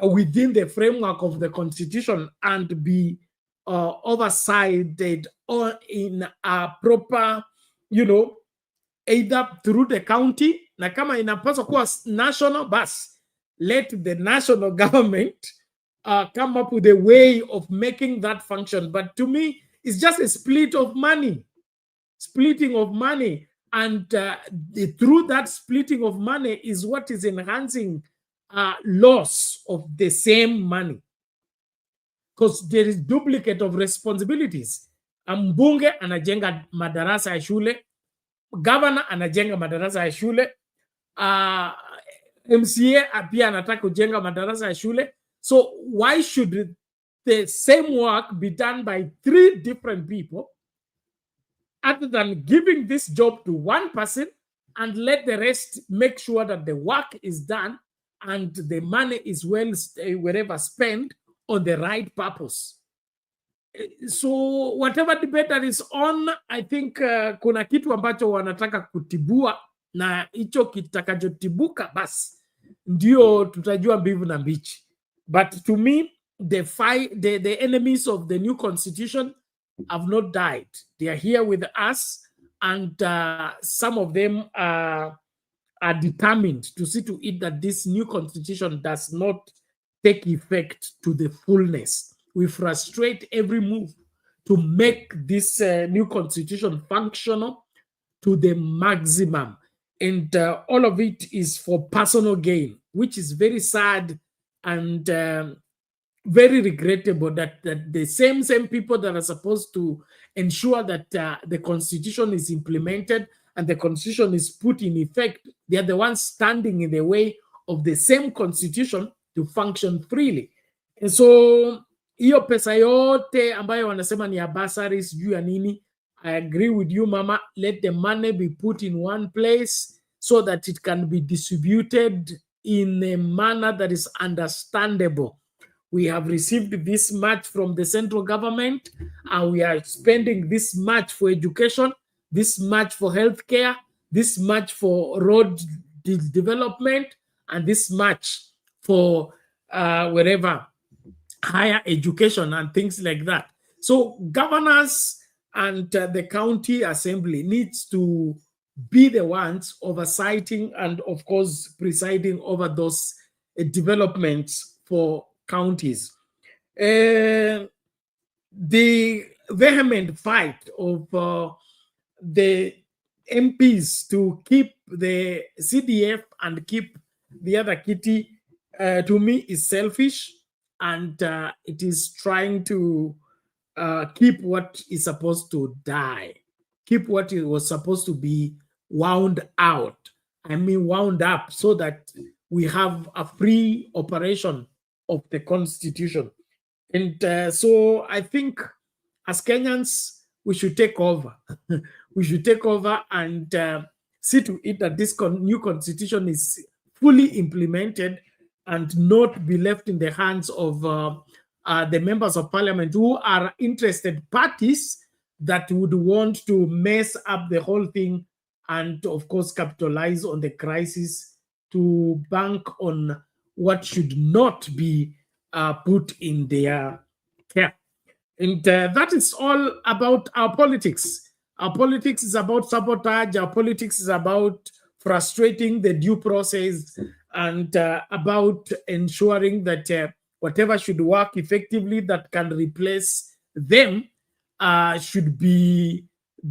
within the framework of the constitution and be oversighted or in a proper, either through the county, na kama inapaswa kuwa national, bus, let the national government come up with a way of making that function. But to me, it's just a splitting of money. And through that splitting of money is what is enhancing loss of the same money. Because there is duplicate of responsibilities. Mbunge anajenga madarasa ya shule, governor anajenga madarasa ya shule, MCA pia anataka kujenga madarasa ya shule. So why should the same work be done by 3 different people, other than giving this job to one person and let the rest make sure that the work is done and the money is wherever spent on the right purpose? So whatever debate that is on, I think kuna kitu ambacho wanataka kutibua, na hicho kitakachotibuka basi ndio tutajua mbivu na mbichi. But to me, the enemies of the new constitution have not died. They are here with us, and some of them are determined to see to it that this new constitution does not take effect to the fullness. We frustrate every move to make this new constitution functional to the maximum. And all of it is for personal gain, which is very sad and very regrettable that the same people that are supposed to ensure that the constitution is implemented and the constitution is put in effect, they are the ones standing in the way of the same constitution to function freely. And so hiyo pesa yote ambayo wanasema ni ya bursaries juu ya nini, I agree with you, Mama. Let the money be put in one place so that it can be distributed in a manner that is understandable. We have received this much from the central government, and we are spending this much for education, this much for healthcare, this much for road development, and this much for wherever higher education and things like that. So governors and the county assembly needs to be the ones oversighting and, of course, presiding over those developments for counties. The vehement fight of the MPs to keep the CDF and keep the other kitty, to me, is selfish, and it is trying to keep what is supposed to die, keep what it was supposed to be wound out. I mean, wound up, so that we have a free operation of the constitution. And so I think as Kenyans, we should take over. we should take over and see to it that this new constitution is fully implemented and not be left in the hands of the members of parliament who are interested parties that would want to mess up the whole thing and, of course, capitalize on the crisis to bank on what should not be put in their care. And that is all about our politics. Our politics is about sabotage. Our politics is about frustrating the due process and about ensuring that whatever should work effectively that can replace them should be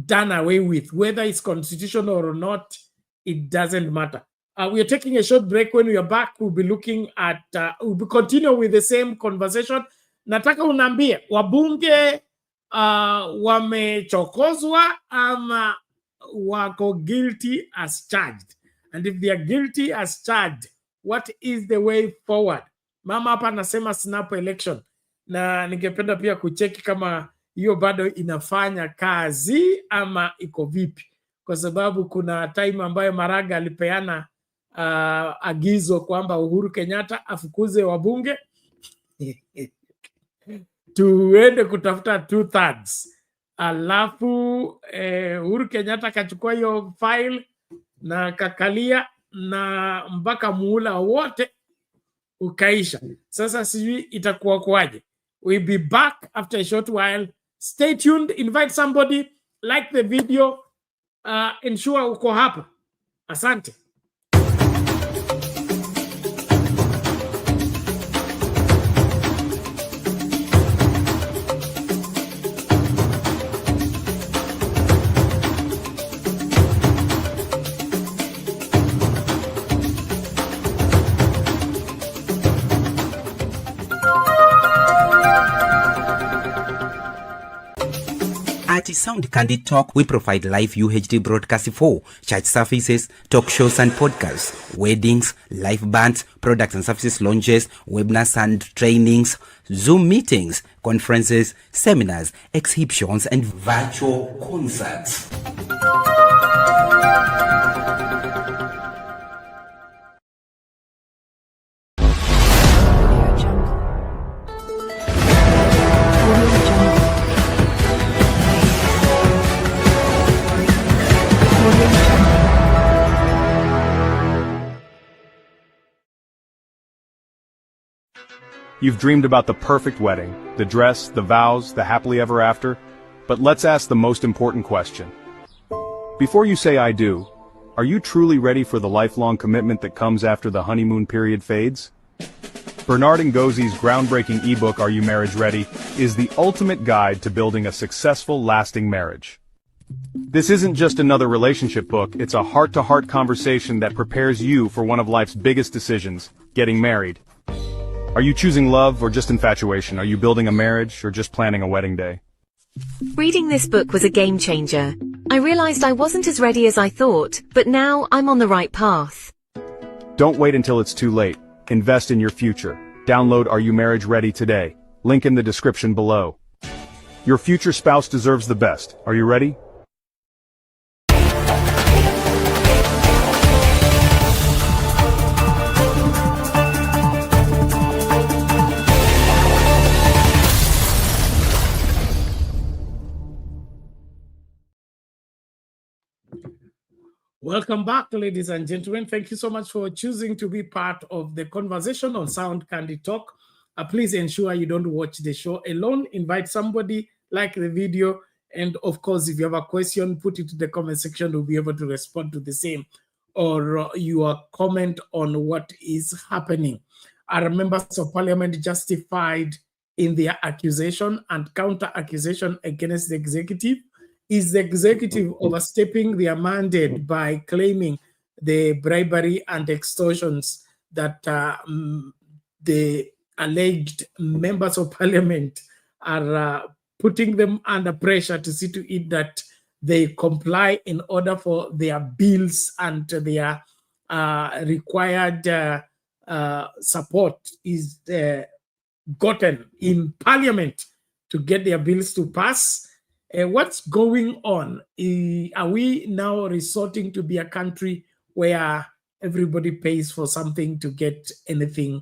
done away with. Whether it's constitutional or not, it doesn't matter. We are taking a short break. When we are back, we'll be looking at, we'll be continuing with the same conversation. Nataka unambie, wabunge wamechokozwa ama wako guilty as charged? And if they are guilty as charged, what is the way forward? Mama hapa anasema snap election. Na ningependa pia kucheki kama hiyo bado inafanya kazi ama iko vipi. Kwa sababu kuna time ambayo Maraga alipeana agizo kwamba Uhuru Kenyatta afukuze wabunge tuende kutafuta 2/3. Alafu Uhuru Kenyatta akachukua hiyo file na kakalia na mpaka muhula wote ukaisha. Sasa sijui itakuwa kwaje. We'll be back after a short while. Stay tuned, invite somebody, like the video, ensure uko hapa. Asante. At Sound Candid Talk, we provide live UHD broadcasting for church services, talk shows and podcasts, weddings, live bands, products and services launches, webinars and trainings, Zoom meetings, conferences, seminars, exhibitions, and virtual concerts. You've dreamed about the perfect wedding, the dress, the vows, the happily ever after, but let's ask the most important question. Before you say I do, are you truly ready for the lifelong commitment that comes after the honeymoon period fades? Bernard Ngosi's groundbreaking ebook Are You Marriage Ready is the ultimate guide to building a successful, lasting marriage. This isn't just another relationship book, it's a heart-to-heart conversation that prepares you for one of life's biggest decisions, getting married. Are you choosing love or just infatuation? Are you building a marriage or just planning a wedding day? Reading this book was a game changer. I realized I wasn't as ready as I thought, but now I'm on the right path. Don't wait until it's too late. Invest in your future. Download Are You Marriage Ready today. Link in the description below. Your future spouse deserves the best. Are you ready? Welcome back, ladies and gentlemen. Thank you so much for choosing to be part of the conversation on Sound Candid Talk. Please ensure you don't watch the show alone. Invite somebody, like the video, and of course, if you have a question, put it in the comment section. We'll be able to respond to the same or your comment on what is happening. Our members of parliament justified in their accusation and counter-accusation against the executive. Is the executive overstepping their mandate by claiming the bribery and extortions that the alleged members of parliament are putting them under pressure to see to it that they comply in order for their bills and their required support is gotten in parliament to get their bills to pass? What's going on? Are we now resorting to be a country where everybody pays for something to get anything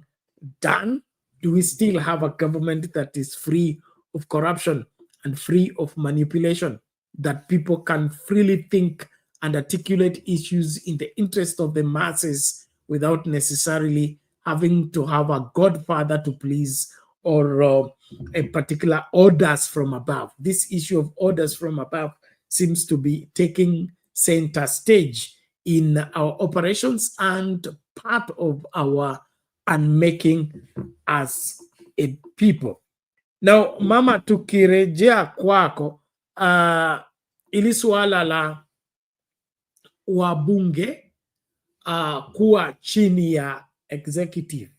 done? Do we still have a government that is free of corruption and free of manipulation, that people can freely think and articulate issues in the interest of the masses without necessarily having to have a godfather to please or a particular orders from above? This issue of orders from above seems to be taking center stage in our operations and part of our unmaking as a people. Now, Mama, tukirejea kwako, ili suala la wabunge kuwa chini ya executive,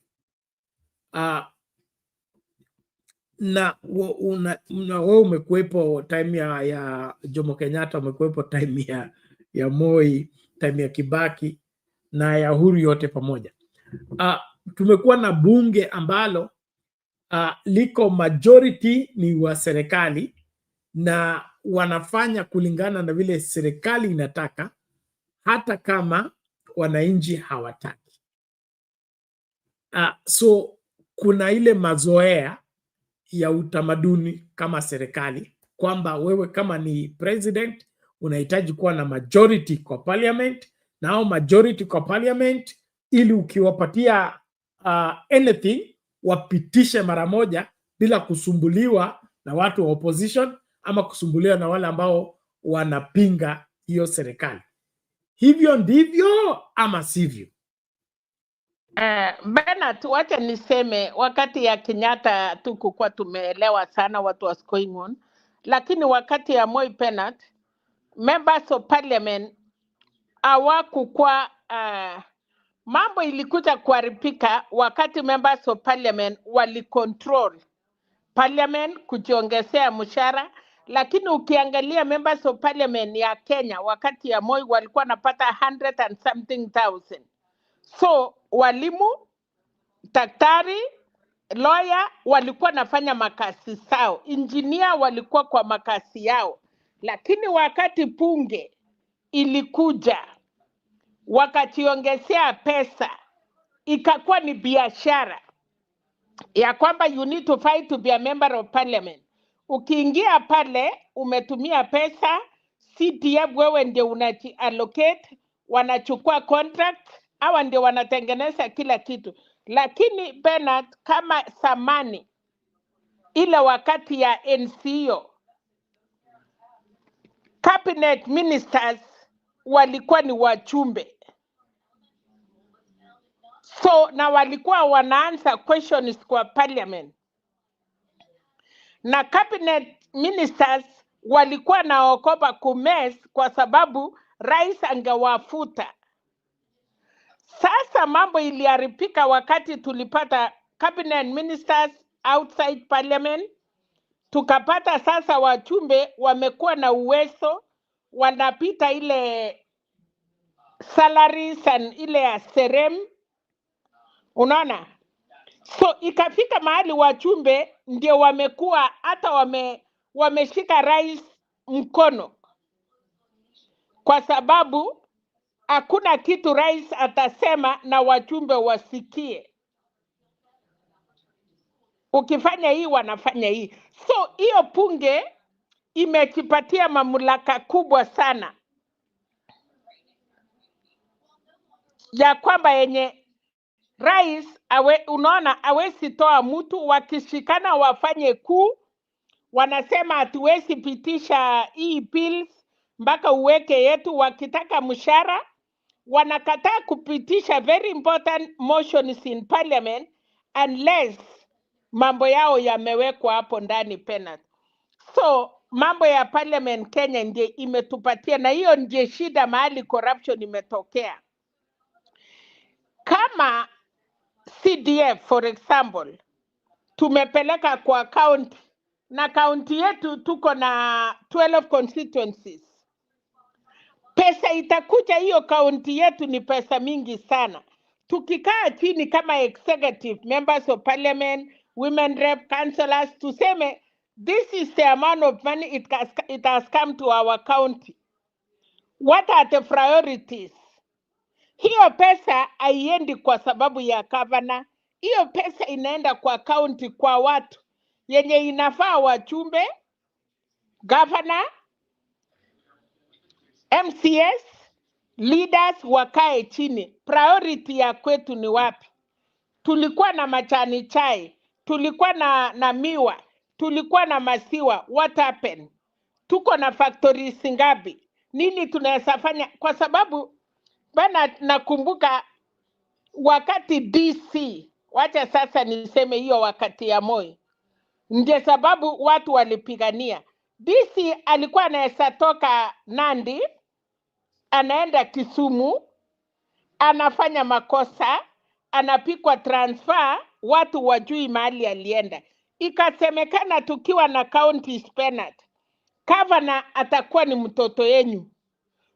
na wewe umekuwepo time ya Jomo Kenyatta, umekuwepo time ya Moi, time ya Kibaki na ya Uhuru, yote pamoja. Tumekuwa na bunge ambalo liko majority ni wa serikali na wanafanya kulingana na vile serikali inataka, hata kama wananchi hawataki. So kuna ile mazoea ya utamaduni kama serikali kwamba wewe kama ni president unahitaji kuwa na majority kwa parliament, na hao majority kwa parliament ili ukiwapatia anything wapitishe mara moja bila kusumbuliwa na watu wa opposition ama kusumbuliwa na wale ambao wanapinga hiyo serikali. Hivyo ndivyo ama sivyo? Bernard, wacha niseme wakati ya Kenyatta tukukuwa tumeelewa sana what was going on, lakini wakati ya Moi Bernard, members of parliament hawakukuwa mambo ilikuja kuharibika wakati members of parliament walicontrol parliament kujiongezea mshahara. Lakini ukiangalia members of parliament ya Kenya wakati ya Moi walikuwa napata 100 and something thousand. So walimu, daktari, lawyer walikuwa nafanya makazi sao, engineer walikuwa kwa makazi yao. Lakini wakati bunge ilikuja wakajiongezea pesa, ikakuwa ni biashara ya kwamba you need to fight to be a member of parliament. Ukiingia pale umetumia pesa, CDF wewe ndio unaji allocate, wanachukua contract, hawa ndio wanatengeneza kila kitu. Lakini Bernard, kama samani ile wakati ya NCO, cabinet ministers walikuwa ni wachumbe. So na walikuwa wanaanza questions kwa parliament. Na cabinet ministers walikuwa naokopa kumes kwa sababu rais angewafuta. Sasa mambo iliharibika wakati tulipata cabinet ministers outside parliament. Tukapata sasa wachumbe wamekuwa na uwezo, wanapita ile salaries and ile ya serem. Unaona? So ikafika mahali wachumbe ndio wamekuwa hata wameshika rais mkono, kwa sababu hakuna kitu rais atasema na wachumbe wasikie. Ukifanya hii wanafanya hii. So hiyo bunge imejipatia mamlaka kubwa sana ya kwamba yenye rais unaona hawezi toa mtu, wakishikana wafanye kuu, wanasema hatuwezi pitisha hii bills mpaka uweke yetu. Wakitaka mshahara wanakataa kupitisha very important motions in parliament unless mambo yao yamewekwa hapo ndani penalty. So mambo ya parliament Kenya ndiye imetupatia, na hiyo ndiye shida mahali corruption imetokea. Kama CDF for example tumepeleka kwa county, na county yetu tuko na 12 constituencies. Pesa itakuja hiyo county yetu ni pesa mingi sana. Tukikaa chini kama executive, members of parliament, women rep, councillors, tuseme This is the amount of money it has come to our county. What are the priorities? Hiyo pesa haiendi kwa sababu ya gavana. Hiyo pesa inaenda kwa county, kwa watu yenye inafaa wachumbe, gavana, MCS, leaders wakae chini. Priority ya kwetu ni wapi? Tulikuwa na majani chai, tulikuwa na miwa, tulikuwa na masiwa. What happened? Tuko na factories ngapi? Nini tunaweza fanya? Kwa sababu bana, nakumbuka wakati DC, wacha sasa niseme hiyo wakati ya Moi, ndio sababu watu walipigania. DC alikuwa anaweza toka Nandi anaenda Kisumu, anafanya makosa, anapikwa transfer, watu wajui mahali alienda. Ikasemekana tukiwa na county penat, governor atakuwa ni mtoto yenyu,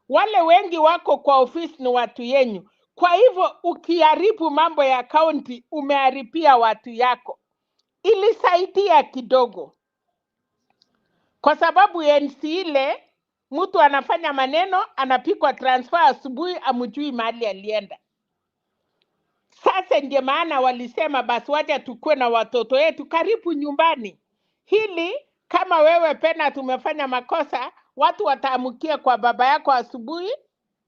wale wengi wako kwa ofisi ni watu yenyu. Kwa hivyo ukiharibu mambo ya county, umeharibia watu yako. Ilisaidia kidogo, kwa sababu NC ile mtu anafanya maneno, anapikwa transfer asubuhi, amjui mahali alienda. Sasa ndio maana walisema basi wacha tukue na watoto wetu karibu nyumbani. Hili kama wewe pena tumefanya makosa, watu wataamukia kwa baba yako asubuhi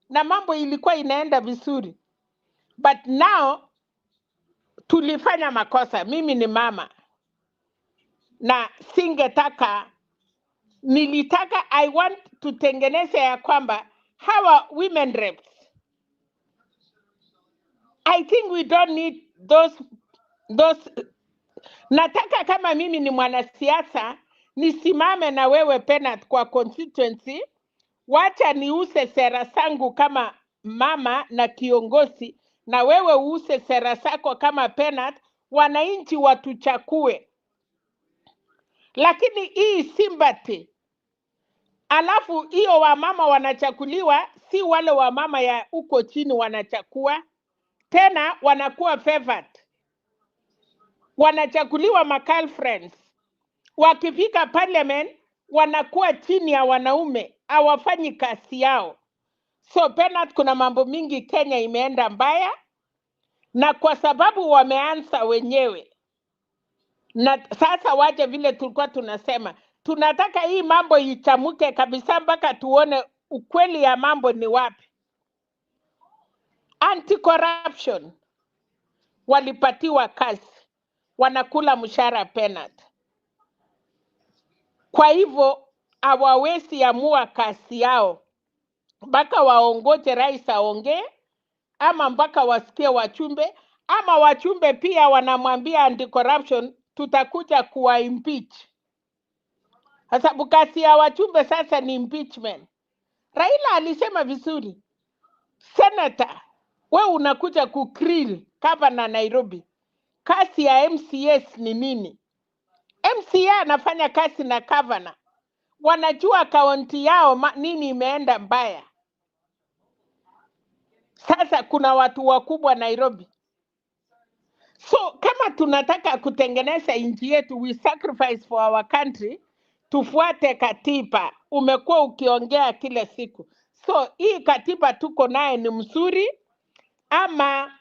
na mambo ilikuwa inaenda vizuri. But now tulifanya makosa. Mimi ni mama na singetaka, nilitaka, I want tutengeneze ya kwamba hawa women reps, I think we don't need those. Nataka kama mimi ni mwanasiasa nisimame na wewe penat kwa constituency, wacha niuse sera zangu kama mama na kiongozi, na wewe uuse sera zako kama penat, wananchi watuchakue. Lakini hii sympathy, alafu hiyo wamama wanachakuliwa, si wale wamama ya uko chini wanachakua, tena wanakuwa favored. Wanachakuliwa ma-girlfriends. Wakifika parliament wanakuwa chini ya wanaume, hawafanyi kazi yao. So penat, kuna mambo mingi Kenya imeenda mbaya, na kwa sababu wameanza wenyewe. Na sasa waje vile tulikuwa tunasema, tunataka hii mambo ichamuke kabisa mpaka tuone ukweli ya mambo ni wapi. Anti-corruption, walipatiwa kazi, wanakula mshahara penat. Kwa hivyo hawawezi amua kazi yao mpaka waongoje rais aongee, ama mpaka wasikie wachumbe, ama wachumbe pia wanamwambia anti-corruption tutakuja kuwa impeach. Sababu kazi ya wachumbe sasa ni impeachment. Raila alisema vizuri, senator, wewe unakuja kukrill governor Nairobi. Kazi ya MCS ni nini? MCA anafanya kazi na governor, wanajua kaunti yao nini imeenda mbaya. Sasa kuna watu wakubwa Nairobi. So kama tunataka kutengeneza nchi yetu, we sacrifice for our country, tufuate katiba. Umekuwa ukiongea kila siku. So hii katiba tuko naye ni mzuri ama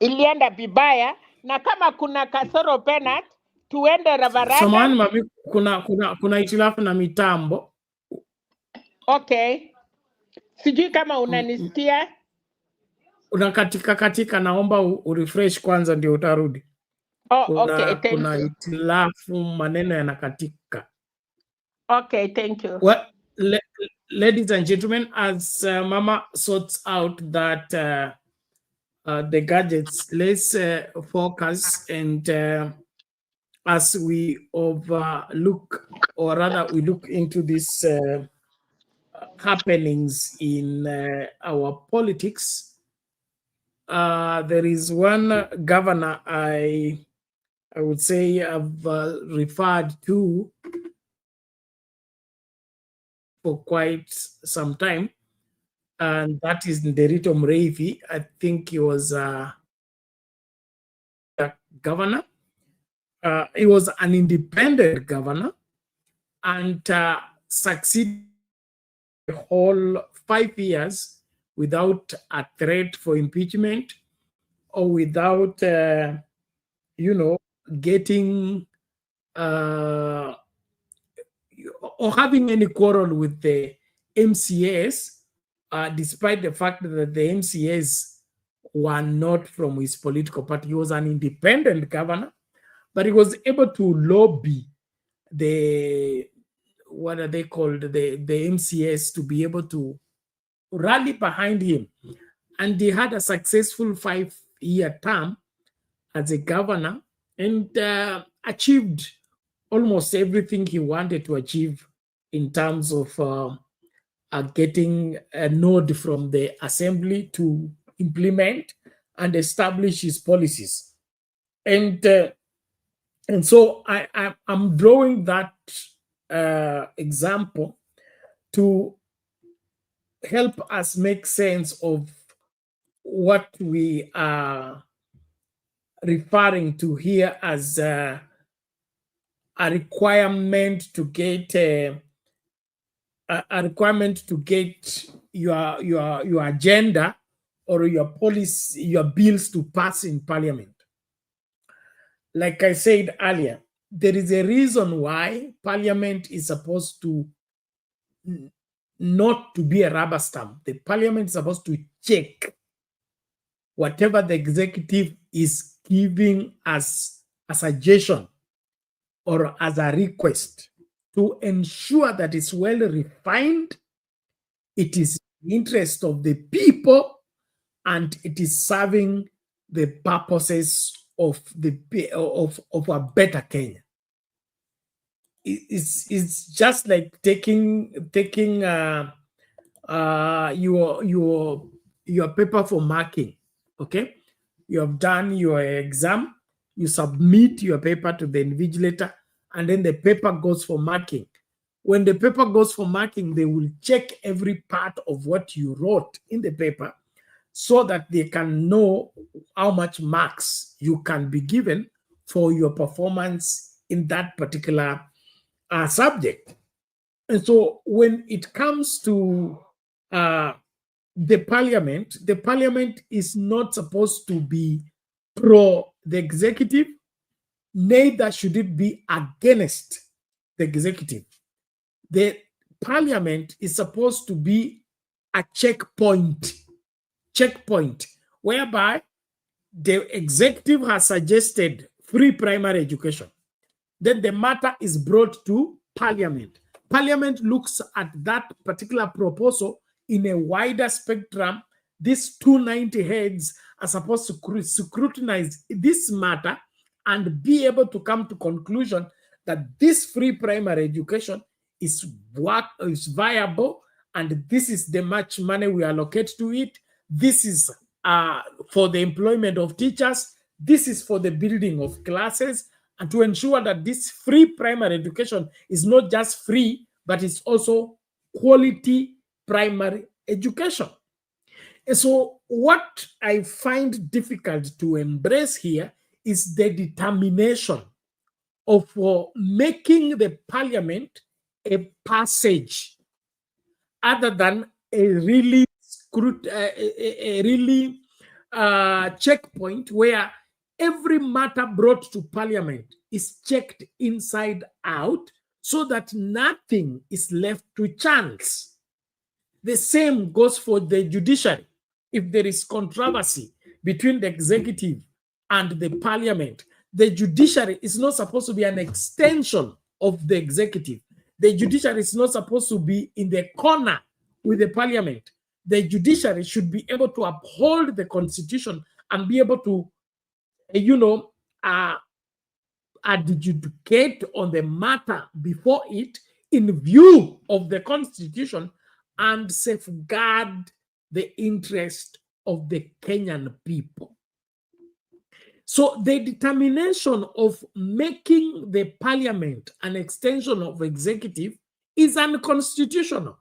ilienda vibaya? Na kama kuna kasoro penat, tuende rabaraba. Samahani mami, kuna hitilafu na mitambo. Okay. Sijui kama unanisikia. Unakatika, naomba urefresh kwanza ndio utarudi. Okay, thank kuna you. hitilafu, maneno yanakatika. Okay, thank you. Well, ladies and gentlemen, as Mama sorts out that the gadgets, let's focus, and as we overlook, or rather we look into these happenings in our politics, there is one governor I would say I've referred to for quite some time, and that is Nderitu Mreithi. I think he was a governor. He was an independent governor, and succeed the whole 5 years without a threat for impeachment or without, getting or having any quarrel with the MCAs, despite the fact that the MCAs were not from his political party. He was an independent governor, but he was able to lobby the, what are they called, the MCAs, to be able to rally behind him. And he had a successful 5-year term as a governor and achieved almost everything he wanted to achieve in terms of getting a nod from the assembly to implement and establish his policies. And so I'm drawing that example to help us make sense of what we are referring to here as a requirement to get your agenda or your policy, your bills to pass in parliament. Like I said earlier, there is a reason why parliament is supposed to not to be a rubber stamp. The parliament is supposed to check whatever the executive is giving as a suggestion or as a request, to ensure that it's well refined, it is in the interest of the people, and it is serving the purposes of a better Kenya. It's just like taking your paper for marking. Okay, you have done your exam, you submit your paper to the invigilator, and then the paper goes for marking. When the paper goes for marking, they will check every part of what you wrote in the paper so that they can know how much marks you can be given for your performance in that particular subject. And so when it comes to the parliament is not supposed to be pro the executive, neither should it be against the executive. The parliament is supposed to be a checkpoint whereby the executive has suggested free primary education. Then the matter is brought to parliament. Parliament looks at that particular proposal in a wider spectrum. These 290 heads are supposed to scrutinize this matter and be able to come to conclusion that this free primary education is viable, and this is the much money we allocate to it. This is for the employment of teachers. This is for the building of classes, and to ensure that this free primary education is not just free, but it's also quality primary education. And so what I find difficult to embrace here is the determination of making the parliament a passage other than a really checkpoint where every matter brought to parliament is checked inside out so that nothing is left to chance. The same goes for the judiciary. If there is controversy between the executive and the parliament, the judiciary is not supposed to be an extension of the executive. The judiciary is not supposed to be in the corner with the parliament. The judiciary should be able to uphold the constitution and be able to, adjudicate on the matter before it in view of the constitution and safeguard the interest of the Kenyan people. So the determination of making the parliament an extension of executive is unconstitutional.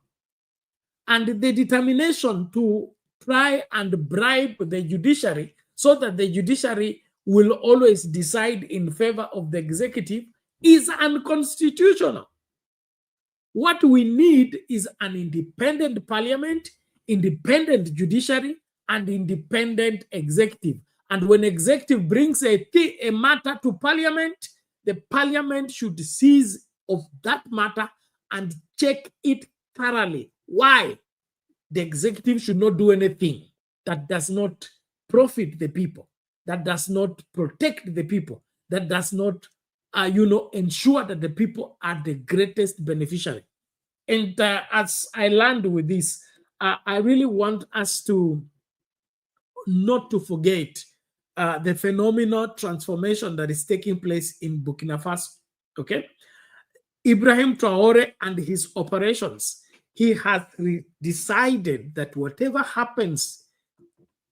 And the determination to try and bribe the judiciary so that the judiciary will always decide in favor of the executive is unconstitutional. What we need is an independent parliament, independent judiciary, and independent executive. And when executive brings a matter to parliament, the parliament should seize of that matter and check it thoroughly. Why? The executive should not do anything that does not profit the people, that does not protect the people, that does not, ensure that the people are the greatest beneficiary. And as I land with this, I really want us to not to forget the phenomenal transformation that is taking place in Burkina Faso. Okay, Ibrahim Traore and his operations, he has decided that whatever happens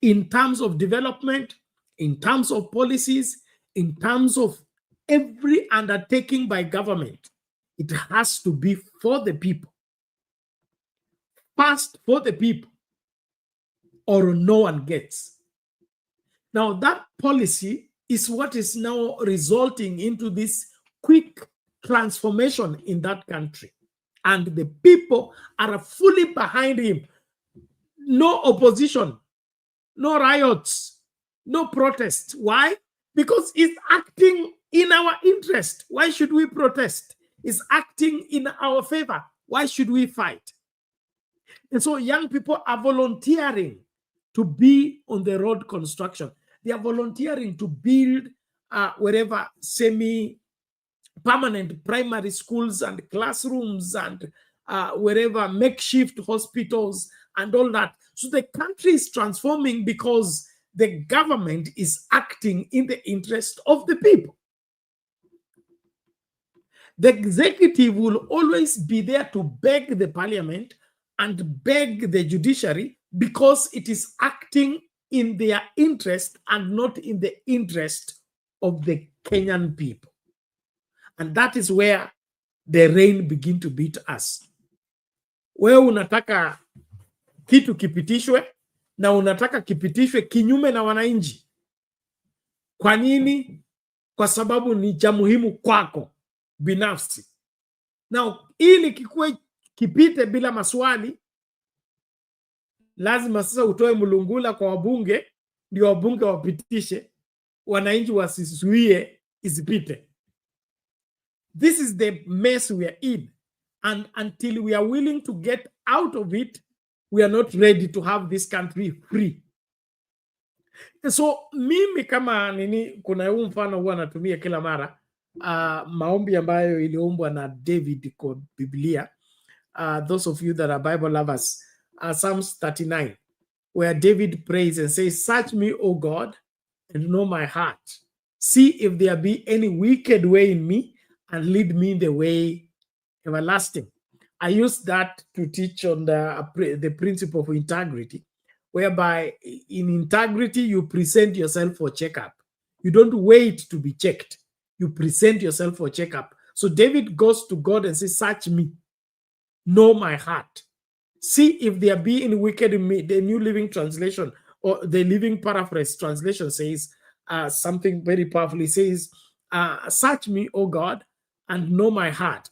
in terms of development, in terms of policies, in terms of every undertaking by government, it has to be for the people. First for the people, or no one gets. Now that policy is what is now resulting into this quick transformation in that country. And the people are fully behind him. No opposition, no riots, no protests. Why? Because it's acting in our interest. Why should we protest? It's acting in our favor. Why should we fight? And so young people are volunteering to be on the road construction. They are volunteering to build wherever semi-permanent primary schools and classrooms and wherever makeshift hospitals and all that. So the country is transforming because the government is acting in the interest of the people. The executive will always be there to beg the parliament and beg the judiciary because it is acting in their interest and not in the interest of the Kenyan people. And that is where the rain begin to beat us. Wewe unataka kitu kipitishwe na unataka kipitishwe kinyume na wananchi. Kwa nini? Kwa sababu ni cha muhimu kwako binafsi. Na ili kikuwe kipite bila maswali, lazima sasa utoe mulungula kwa wabunge, ndio wabunge wapitishe, wananchi wasizuie isipite. This is the mess we are in. And until we are willing to get out of it, we are not ready to have this country free. And so mimi kama nini, kuna huu mfano huwa natumia kila mara, maombi ambayo iliombwa na David kwa Biblia. Those of you that are Bible lovers, Psalms 39, where David prays and says, "Search me, O God, and know my heart. See if there be any wicked way in me, and lead me in the way everlasting." I use that to teach on the principle of integrity, whereby in integrity, you present yourself for checkup. You don't wait to be checked. You present yourself for checkup. So David goes to God and says, "Search me, know my heart. See if there be any wicked in me." The New Living Translation or the Living Paraphrase translation says something very powerful. It says, "Search me, O God, and know my heart."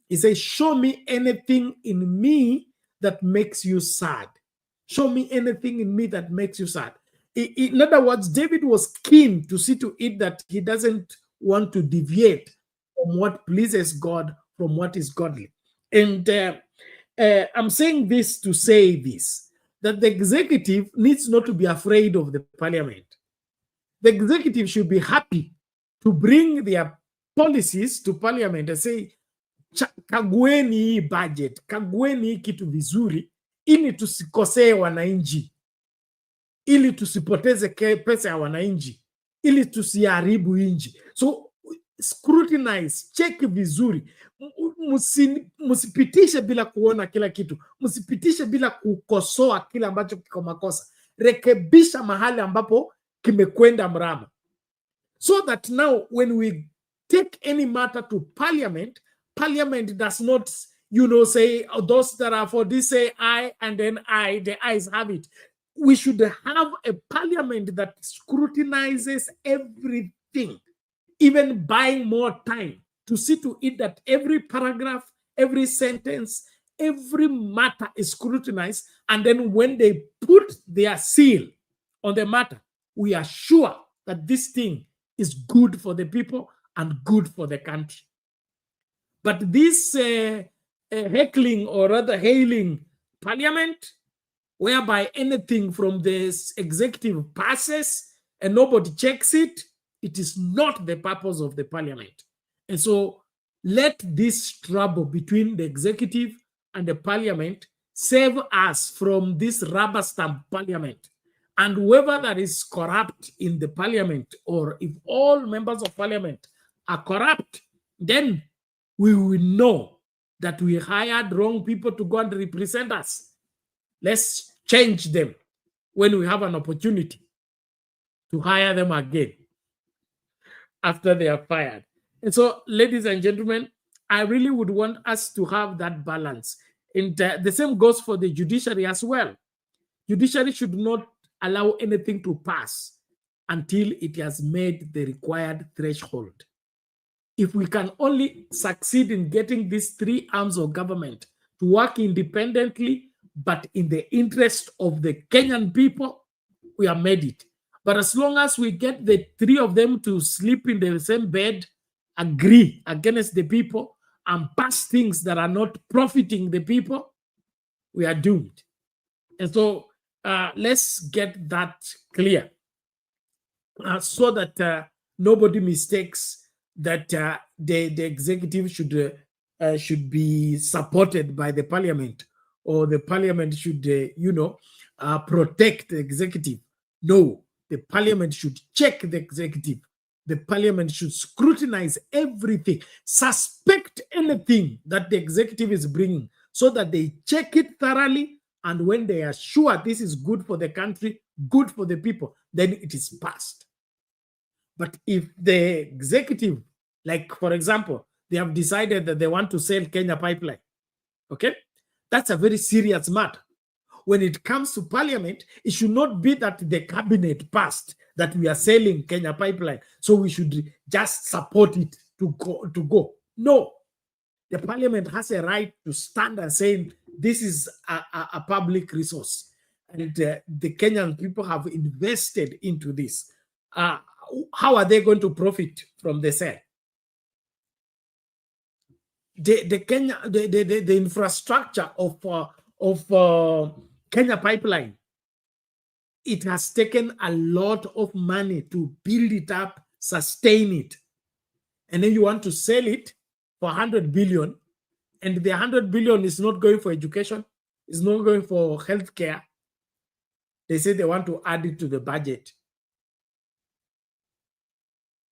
It says, "Show me anything in me that makes you sad." Show me anything in me that makes you sad. In other words, David was keen to see to it that he doesn't want to deviate from what pleases God, from what is godly. And I'm saying this to say this, that the executive needs not to be afraid of the parliament. The executive should be happy to bring their policies to parliament and say, kagueni hii budget, kagueni hii kitu vizuri, ili tusikosee wananchi, ili tusipoteze pesa ya wananchi, ili tusiharibu nchi. So scrutinize, check vizuri. Msipitishe bila kuona kila kitu. Msipitishe bila kukosoa kila ambacho kiko makosa. Rekebisha mahali ambapo kimekwenda mrama. So that now when we take any matter to parliament, parliament does not, say, those that are for this say aye, and then aye, the ayes have it. We should have a parliament that scrutinizes everything, even buying more time to see to it that every paragraph, every sentence, every matter is scrutinized. And then when they put their seal on the matter, we are sure that this thing is good for the people and good for the country. But this heckling or rather hailing parliament, whereby anything from the executive passes and nobody checks it, it is not the purpose of the parliament. And so let this trouble between the executive and the parliament save us from this rubber stamp parliament. And whoever that is corrupt in the parliament, or if all members of parliament are corrupt, then we will know that we hired wrong people to go and represent us. Let's change them when we have an opportunity to hire them again after they are fired. And so, ladies and gentlemen, I really would want us to have that balance. And the same goes for the judiciary as well. Judiciary should not allow anything to pass until it has made the required threshold. If we can only succeed in getting these three arms of government to work independently, but in the interest of the Kenyan people, we have made it. But as long as we get the three of them to sleep in the same bed, agree against the people, and pass things that are not profiting the people, we are doomed. And so let's get that clear so that nobody mistakes that the executive should be supported by the parliament, or the parliament should, protect the executive. No, the parliament should check the executive. The parliament should scrutinize everything, suspect anything that the executive is bringing, so that they check it thoroughly. And when they are sure this is good for the country, good for the people, then it is passed. But if the executive, like for example, they have decided that they want to sell Kenya Pipeline, okay? That's a very serious matter. When it comes to parliament, it should not be that the cabinet passed that we are selling Kenya Pipeline, so we should just support it to go. No, the parliament has a right to stand and say this is a public resource, and the Kenyan people have invested into this. How are they going to profit from the sale? The infrastructure of Kenya Pipeline, it has taken a lot of money to build it up, sustain it. And then you want to sell it for 100 billion, and the 100 billion is not going for education, it's not going for healthcare. They say they want to add it to the budget.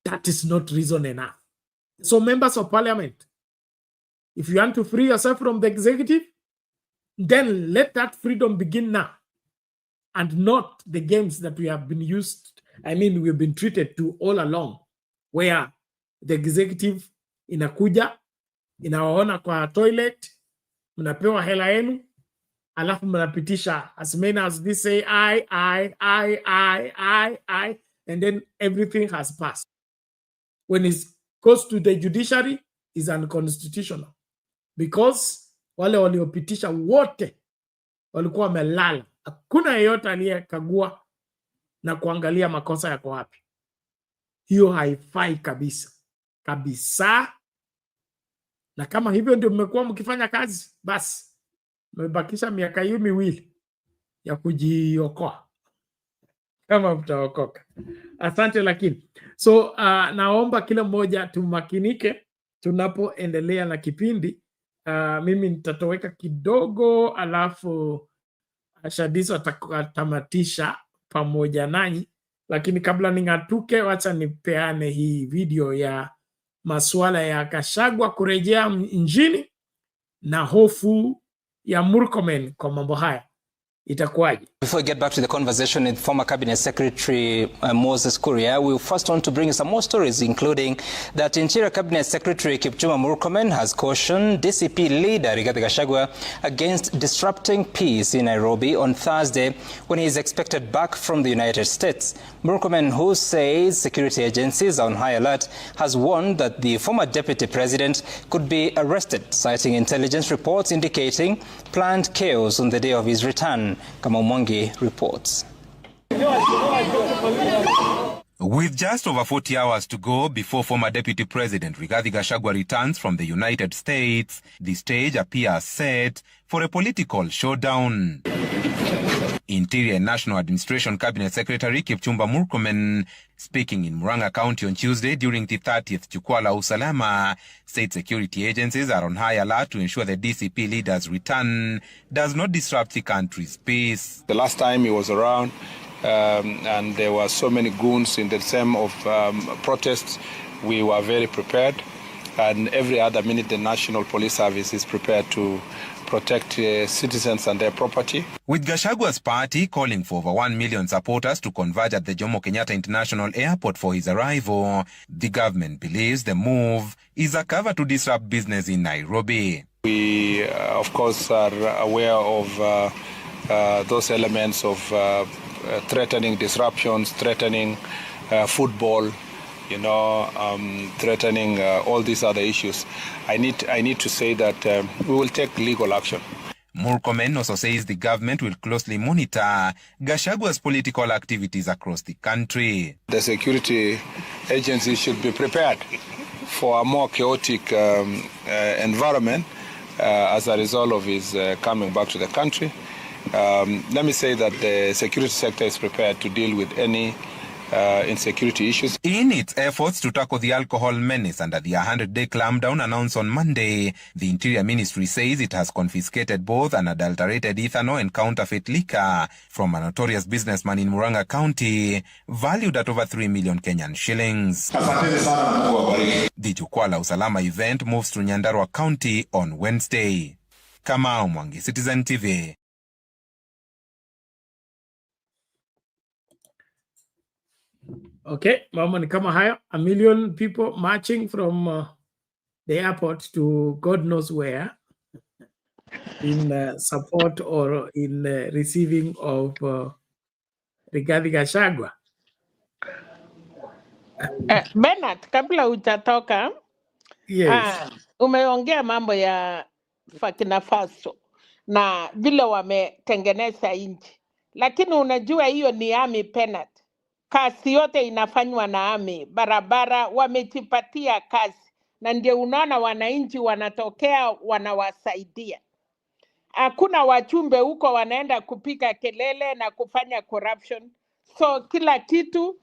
That is not reason enough. So members of parliament, if you want to free yourself from the executive, then let that freedom begin now, and not the games that we have been we've been treated to all along, where the executive inakuja, inawaona kwa toilet, mnapewa hela yenu, alafu mnapitisha as many as they say I, and then everything has passed. When it goes to the judiciary, it's unconstitutional, because wale waliopitisha wote walikuwa wamelala. Hakuna yeyote aliyekagua na kuangalia makosa yako wapi. Hiyo haifai kabisa kabisa. Na kama hivyo ndio mmekuwa mkifanya kazi, basi mmebakisha miaka hiyo miwili ya kujiokoa, kama mtaokoka. Asante. Lakini naomba kila mmoja tumakinike tunapoendelea na kipindi. Mimi nitatoweka kidogo, alafu Shadiso atatamatisha pamoja nanyi, lakini kabla ning'atuke, wacha nipeane hii video ya masuala ya Gachagua kurejea nchini na hofu ya Murkomen kwa mambo haya. itakuwaje? Before we get back to the conversation with former Cabinet Secretary Moses Kuria, we first want to bring some more stories, including that Interior Cabinet Secretary Kipchumba Murkomen has cautioned DCP leader Rigathi Gachagua against disrupting peace in Nairobi on Thursday when he is expected back from the United States. Murkomen, who says security agencies are on high alert, has warned that the former Deputy President could be arrested, citing intelligence reports indicating planned chaos on the day of his return. Kama Mwangi reports. With just over 40 hours to go before former Deputy President Rigathi Gachagua returns from the United States, the stage appears set for a political showdown. Interior and National Administration Cabinet Secretary Kipchumba Murkomen, speaking in Murang'a County on Tuesday during the 30th Jukwaa la Usalama, said security agencies are on high alert to ensure the DCP leader's return does not disrupt the country's peace. The last time he was around, and there were so many goons in the same of protests, we were very prepared, and every other minute the National Police Service is prepared to protect citizens and their property. With Gachagua's party calling for over 1 million supporters to converge at the Jomo Kenyatta International Airport for his arrival, the government believes the move is a cover to disrupt business in Nairobi. We, of course, are aware of those elements of threatening disruptions, threatening football, threatening all these other issues. I need to say that we will take legal action. Murkomen also says the government will closely monitor Gachagua's political activities across the country. The security agencies should be prepared for a more chaotic environment as a result of his coming back to the country. Let me say that the security sector is prepared to deal with any insecurity issues. In its efforts to tackle the alcohol menace under the 100-day clampdown announced on Monday, the Interior Ministry says it has confiscated both unadulterated ethanol and counterfeit liquor from a notorious businessman in Murang'a County, valued at over 3 million Kenyan shillings. The Jukwaa la Usalama event moves to Nyandarua County on Wednesday. Kama Mwangi, Citizen TV. Okay, mambo ni kama haya. 1 million people marching from the airport to God knows where in support or in receiving of Rigathi Gachagua. Bernard, kabla hujatoka, Yes. Umeongea mambo ya Burkina Faso na vile wametengeneza nchi, lakini unajua hiyo ni army penalty. Kazi yote inafanywa na army, barabara wamejipatia kazi, na ndio unaona wananchi wanatokea wanawasaidia. Hakuna wachumbe huko wanaenda kupiga kelele na kufanya corruption. So kila kitu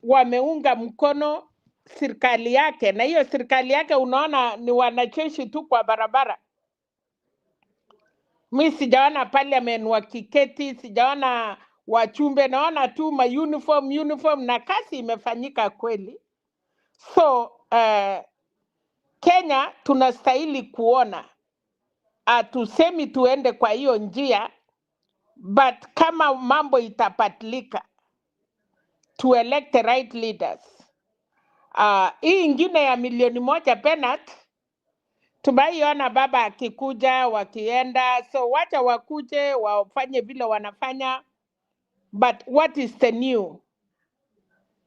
wameunga mkono serikali yake, na hiyo serikali yake unaona ni wanajeshi tu kwa barabara. Mimi sijaona parliament wakiketi, sijaona wachumbe, naona tu ma uniform na kazi imefanyika kweli. So Kenya tunastahili kuona, atusemi tuende kwa hiyo njia, but kama mambo itapatilika, to elect the right leaders. Hii ingine ya 1 million penalty, tumaiona baba akikuja wakienda, so wacha wakuje wafanye vile wanafanya, but what is the new?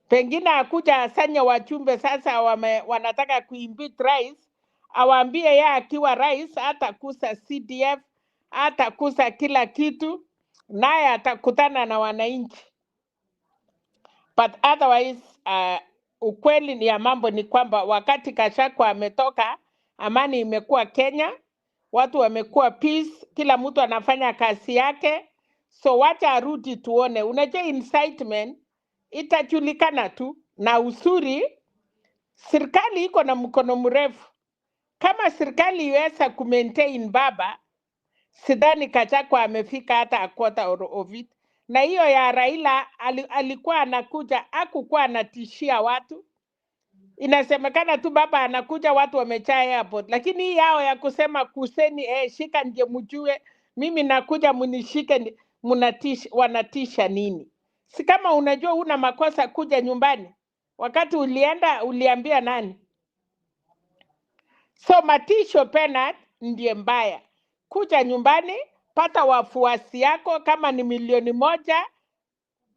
Pengine akuja asanye wachumbe sasa wanataka kuimpeach rais, awaambie yeye akiwa rais hatakusa CDF, hatakusa kila kitu, naye atakutana na wananchi. But otherwise, ukweli ni ya mambo ni kwamba wakati Gachagua ametoka, amani imekuwa Kenya, watu wamekuwa peace, kila mtu anafanya kazi yake. So wacha arudi tuone. Unajua incitement itajulikana tu, na usuri serikali iko na mkono mrefu. Kama serikali iweza kumaintain baba, sidhani Gachagua amefika hata a quarter of it. Na hiyo ya Raila alikuwa anakuja, hakukuwa anatishia watu. Inasemekana tu baba anakuja watu wamejaa airport, lakini hii yao ya kusema kuseni shika ndio mjue mimi nakuja munishike, wanatisha nini? Si kama unajua una makosa kuja nyumbani. Wakati ulienda uliambia nani? So matisho Penat ndiye mbaya. Kuja nyumbani, pata wafuasi yako, kama ni 1,000,000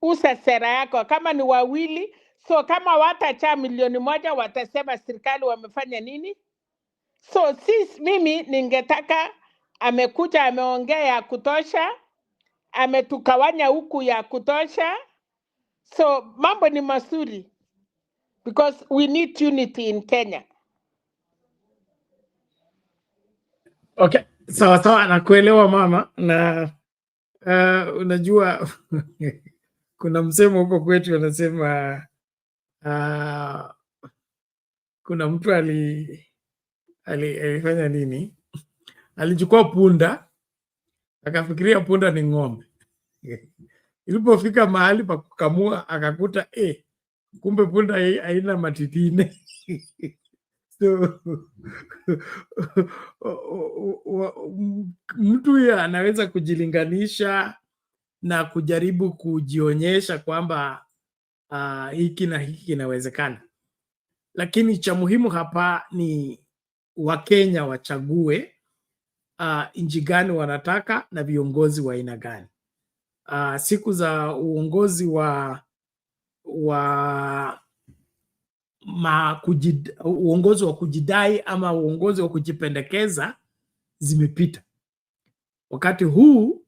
usa sera yako, kama ni 2. So kama watacha 1,000,000 watasema serikali wamefanya nini? So mimi ningetaka amekuja ameongea ya kutosha, ametukawanya huku ya kutosha. So mambo ni mazuri because we need unity in Kenya. Okay, sawa, nakuelewa mama, na unajua kuna msemo huko kwetu anasema kuna mtu alifanya nini? Alichukua punda akafikiria punda ni ng'ombe. Ilipofika mahali pa kukamua akakuta kumbe punda haina matitine. So mtu ya anaweza kujilinganisha na kujaribu kujionyesha kwamba hiki na hiki kinawezekana, lakini cha muhimu hapa ni Wakenya wachague nchi gani wanataka na viongozi wa aina gani. Siku za uongozi uongozi wa kujidai ama uongozi wa kujipendekeza zimepita. Wakati huu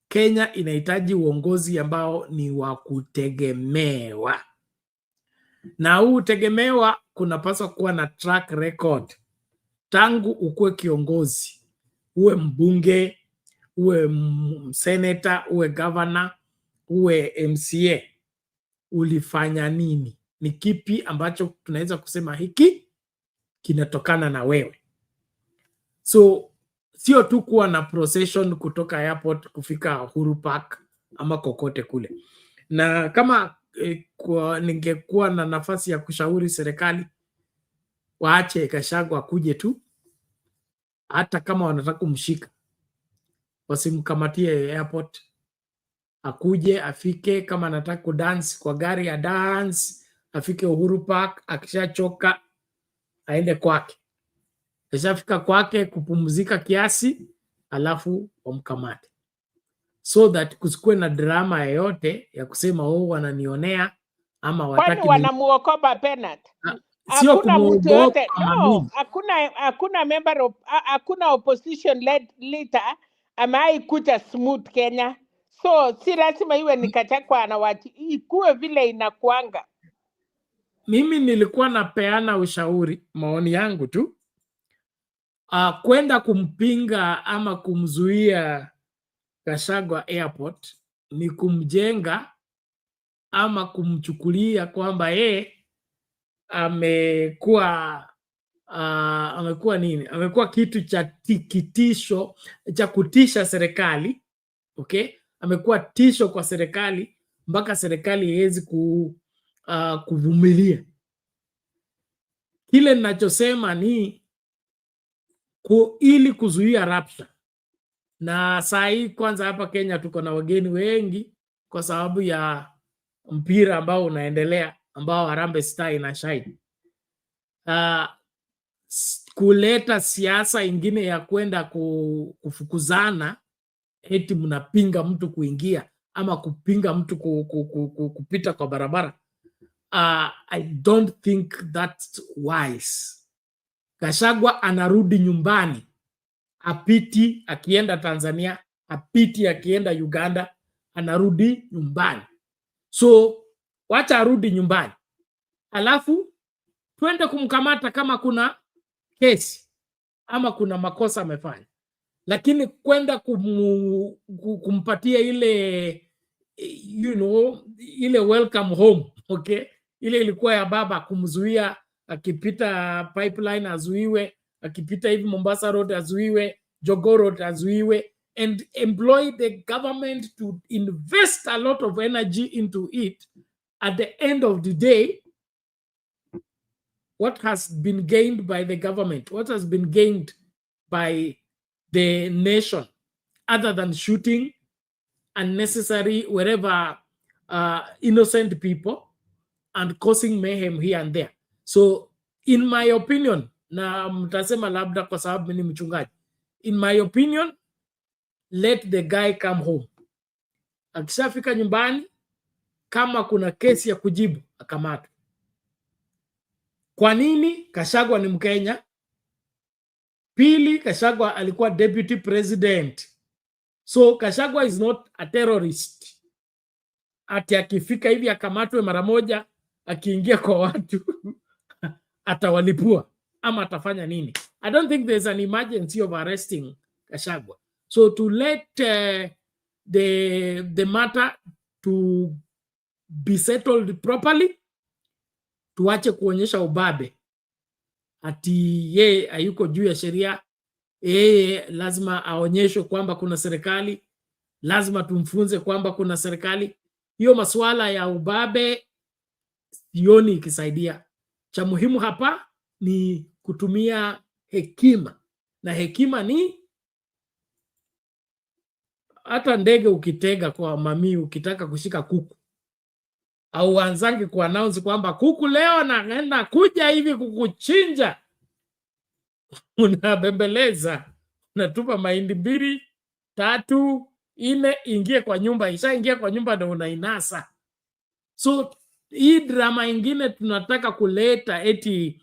Kenya inahitaji uongozi ambao ni wa kutegemewa, na huu tegemewa kunapaswa kuwa na track record. Tangu ukuwe kiongozi, uwe mbunge, uwe senator, uwe governor, uwe MCA, ulifanya nini? Ni kipi ambacho tunaweza kusema hiki kinatokana na wewe? So sio tu kuwa na procession kutoka airport kufika Uhuru Park ama kokote kule. Na kama ningekuwa na nafasi ya kushauri serikali, waache Gachagua akuje tu, hata kama wanataka kumshika wasimkamatie airport, akuje afike. Kama anataka kudance kwa gari ya dance, afike Uhuru Park, akishachoka aende kwake. Akishafika kwake kupumzika kiasi, alafu wamkamate, so that kusikue na drama yoyote ya kusema wananionea ama wataki. Kwani wanamuokopa Penat? Sio kumuogopa. No, hakuna member of hakuna opposition leader amai kuja smooth Kenya. So si lazima iwe ni Gachagua anawati, ikuwe vile inakuanga. Mimi nilikuwa napeana ushauri, maoni yangu tu, kwenda kumpinga ama kumzuia Gachagua airport ni kumjenga ama kumchukulia kwamba amekuwa nini? Amekuwa kitu cha kitisho cha kutisha serikali. Okay? Amekuwa tisho kwa serikali mpaka serikali haiwezi kuvumilia. Kile ninachosema ni ili kuzuia rapsha. Na saa hii kwanza hapa Kenya tuko na wageni wengi kwa sababu ya mpira ambao unaendelea, ambao Harambee Star inashine. Kuleta siasa ingine ya kwenda kufukuzana, eti mnapinga mtu kuingia ama kupinga mtu kupita kwa barabara. I don't think that's wise. Gachagua anarudi nyumbani, apiti akienda Tanzania, apiti akienda Uganda, anarudi nyumbani. So wacha arudi nyumbani, alafu twende kumkamata kama kuna kesi ama kuna makosa amefanya. Lakini kwenda kumpatia ile ile welcome home, okay, ile ilikuwa ya baba, kumzuia akipita pipeline azuiwe, akipita hivi Mombasa Road azuiwe, Jogoo Road azuiwe, and employ the government to invest a lot of energy into it. At the end of the day, what has been gained by the government, what has been gained by the nation, other than shooting unnecessary wherever innocent people and causing mayhem here and there. So in my opinion, na mtasema labda kwa sababu mimi ni mchungaji, in my opinion, let the guy come home. Akishafika nyumbani, kama kuna kesi ya kujibu, akamatwe. Kwa nini? Gachagua ni Mkenya. Pili, Gachagua alikuwa Deputy President. So Gachagua is not a terrorist. Ati akifika hivi akamatwe mara moja, akiingia kwa watu atawalipua ama atafanya nini? I don't think there's an emergency of arresting Gachagua. So to let the matter to be settled properly, tuache kuonyesha ubabe ati ye hayuko juu ya sheria. Lazima aonyeshwe kwamba kuna serikali, lazima tumfunze kwamba kuna serikali. Hiyo masuala ya ubabe sioni ikisaidia. Cha muhimu hapa ni kutumia hekima, na hekima ni hata ndege ukitega kwa mami, ukitaka kushika kuku, au anzangi ku announce kwamba kuku leo naenda kuja hivi kukuchinja, unabembeleza, unatupa mahindi 2, 3, 4 ingie kwa nyumba. Isha ingia kwa nyumba ndio unainasa. So hii drama ingine tunataka kuleta eti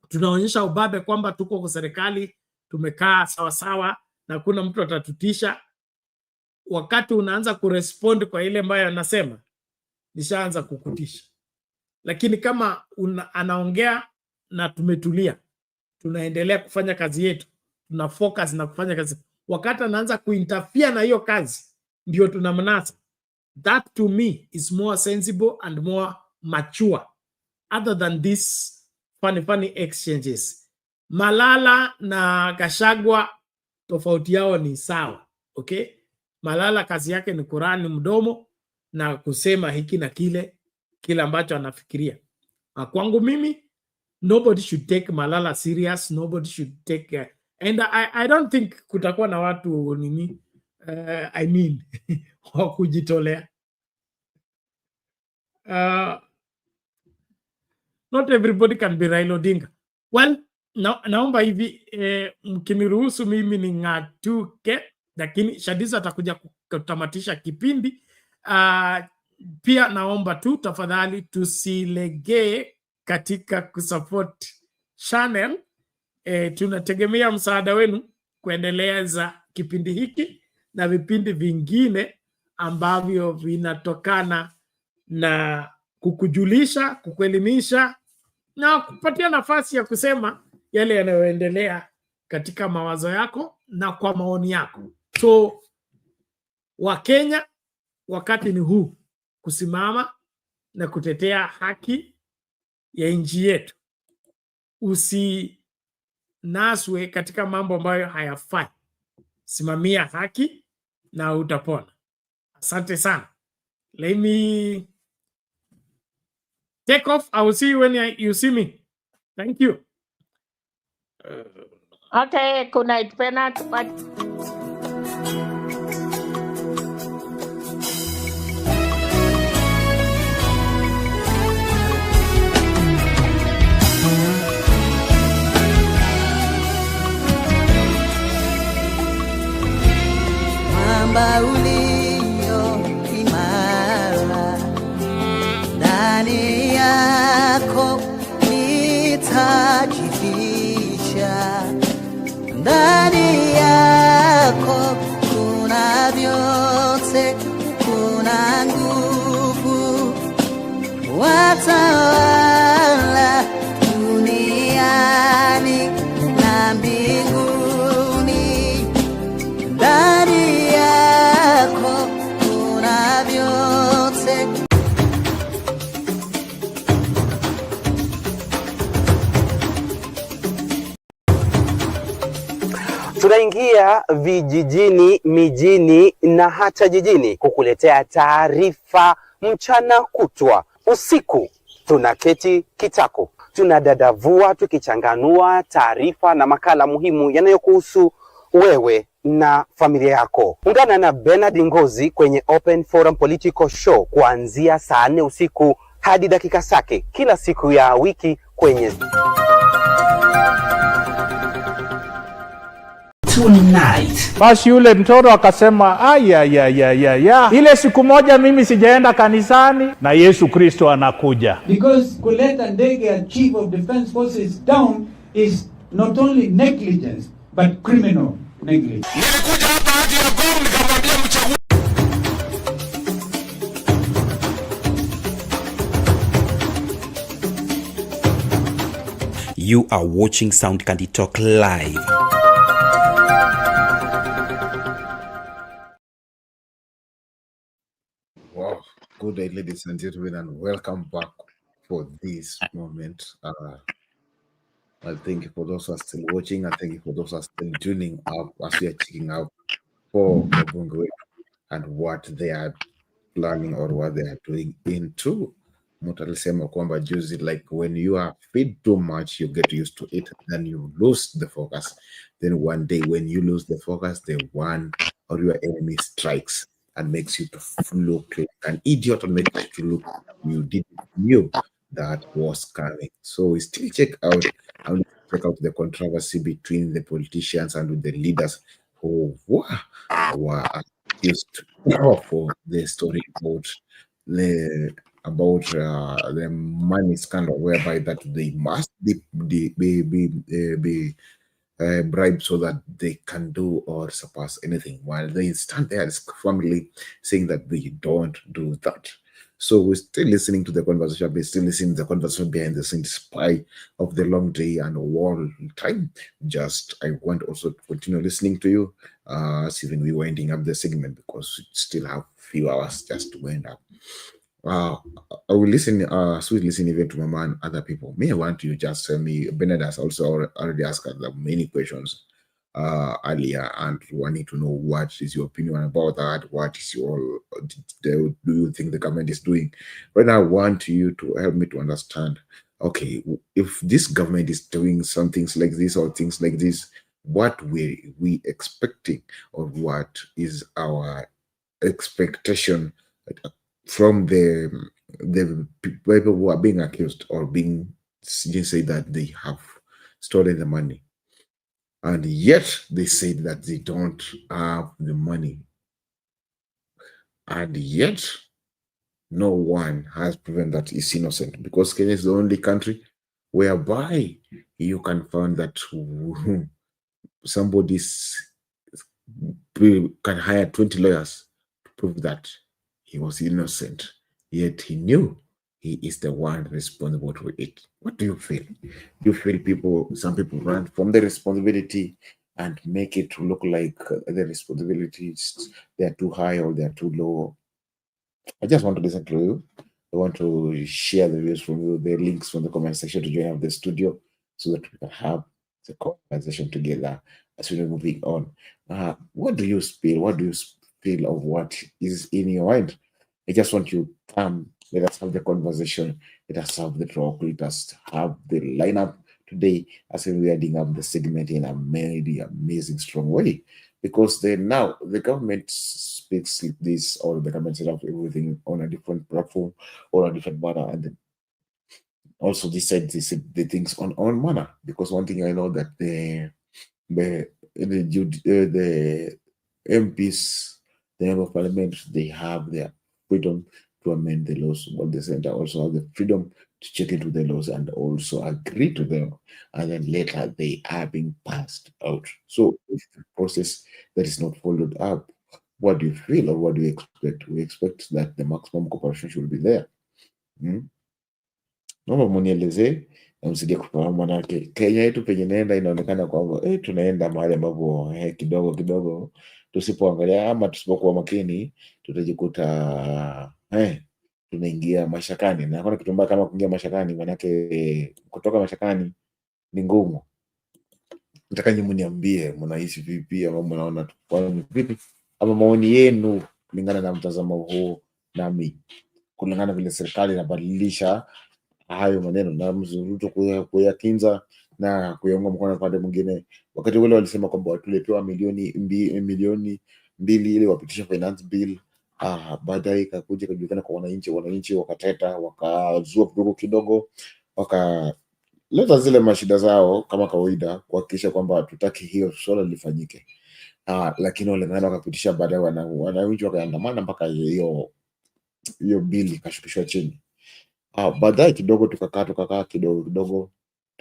tunaonyesha ubabe kwamba tuko kwa serikali, tumekaa sawa sawa na kuna mtu atatutisha. Wakati unaanza kurespond kwa ile ambayo anasema, nishaanza kukutisha. Lakini kama anaongea na tumetulia, tunaendelea kufanya kazi yetu, tuna focus na kufanya kazi, wakati anaanza kuinterfere na hiyo kazi, ndio tunamnasa. That to me is more sensible and more mature, other than this funny exchanges. Malala na Gachagua tofauti yao ni sawa, okay? Malala kazi yake ni Kurani mdomo na kusema hiki na kile ambacho anafikiria. Kwangu mimi, nobody should take Malala serious, nobody should take and I don't think kutakuwa na watu nini wa kujitolea. Not everybody can be Raila Odinga. Well, naomba hivi mkiniruhusu mimi ning'atuke, lakini Shadiza atakuja kutamatisha kipindi. Pia naomba tu tafadhali tusilegee katika kusupport channel. Tunategemea msaada wenu kuendeleza kipindi hiki na vipindi vingine ambavyo vinatokana na kukujulisha, kukuelimisha na kupatia nafasi ya kusema yale yanayoendelea katika mawazo yako na kwa maoni yako. So Wakenya, wakati ni huu kusimama na kutetea haki ya nchi yetu. Usinaswe katika mambo ambayo hayafai. Simamia haki na utapona. Asante sana. Let me take off. I will see you when you see me. Thank you. Okay, good night, Bernard. Mwamba ulio imara, ndani yako nitajificha. Ndani yako kuna vyote, kuna nguvu, watawala duniani na mbinguni. Ndani yako kuna vyote. Tunaingia vijijini, mijini na hata jijini kukuletea taarifa mchana kutwa. Usiku tunaketi kitako, tunadadavua tukichanganua taarifa na makala muhimu yanayokuhusu wewe na familia yako. Ungana na Bernard Ngozi kwenye Open Forum Political Show kuanzia saa 4 usiku hadi dakika zake kila siku ya wiki kwenye Tonight. Basi yule mtoto akasema ile siku moja mimi sijaenda kanisani na Yesu Kristo anakuja. Because kuleta ndege ya Chief of Defense Forces down is not only negligence but criminal negligence. Nilikuja hapa hadi ya Gor nikamwambia mchague. You are watching Sound Candy Talk live. Wow, good day, ladies and gentlemen, and welcome back for this moment. I thank you for those who are still watching. I thank you for those who are still tuning up as we are checking out for Obungo and what they are planning or what they are doing into. Mutalisema kwamba juzi, like when you are fed too much, you get used to it, then you lose the focus. Then one day when you lose the focus, the one or your enemy strikes and makes you to look like an idiot or makes you to look like you didn't knew that was coming. So we still check out the controversy between the politicians and with the leaders who were accused for the story about the money scandal, whereby that they must be bribed so that they can do or surpass anything, while they stand there as family saying that they don't do that. So we're still listening to the conversation, we're still listening to the conversation behind the scenes, despite of the long day and all time. I want also to continue listening to you, even we winding up the segment because we still have few hours just to wind up. I will listen, sweet listen even to Mama and other people. I want you just tell me. Bernard has also already asked many questions earlier, and wanting to know what is your opinion about that. What is do you think the government is doing? But I want you to help me to understand. Okay, if this government is doing some things like this or things like this, what we expecting, or what is our expectation from the people who are being accused or being say that they have stolen the money, and yet they said that they don't have the money, and yet no one has proven that is innocent, because Kenya is the only country whereby you can find that somebody can hire 20 lawyers to prove that he was innocent, yet he knew he is the one responsible for it. What do you feel? Do you feel some people run from the responsibility and make it look like the responsibilities, they are too high or they are too low? I just want to listen to you. I want to share the views from you, the links from the comment section to join up the studio so that we can have the conversation together as we're moving on. What do you feel? What do you feel of what is in your mind? I just want you to come. Let us have the conversation. Let us have the talk. Let us have the lineup today as we are adding up the segment in a very amazing, strong way. Because now the government speaks this, or the government set up everything on a different platform or a different manner, and then also they said the things on manner. Because one thing I know that the MPs, the member of parliament, they have their freedom to amend the laws, but the center also have the freedom to check into the laws and also agree to them, and then later they are being passed out. So if the process that is not followed up, what do you feel or what do you expect? We expect that the maximum cooperation should be there. Naomba munielezee na msije kufahamu, manake Kenya yetu penye naenda inaonekana kwamba tunaenda mahali ambapo kidogo tusipoangalia ama tusipokuwa makini tutajikuta tunaingia mashakani. Na kuna kitu mbaya kama kuingia mashakani, manake kutoka mashakani ni ngumu. Nataka nyinyi mniambie mnahisi vipi, ama mnaona tufanye vipi, ama maoni yenu kulingana na mtazamo huu, nami kulingana vile serikali inabadilisha hayo maneno na Ruto kuyakinza na kuiunga mkono upande mwingine. Wakati ule walisema kwamba watuletewa milioni mbili ili wapitishe finance bill. Baadaye ikakuja kujulikana kwa wananchi wakateta, wakazua kidogo, wakaleta zile mashida zao kama kawaida kuhakikisha kwamba hatutaki hiyo swala lifanyike. Lakini walingana wakapitisha, baadaye wananchi wakaandamana mpaka hiyo bill ikashukishwa chini. Baadaye kidogo tukakaa kidogo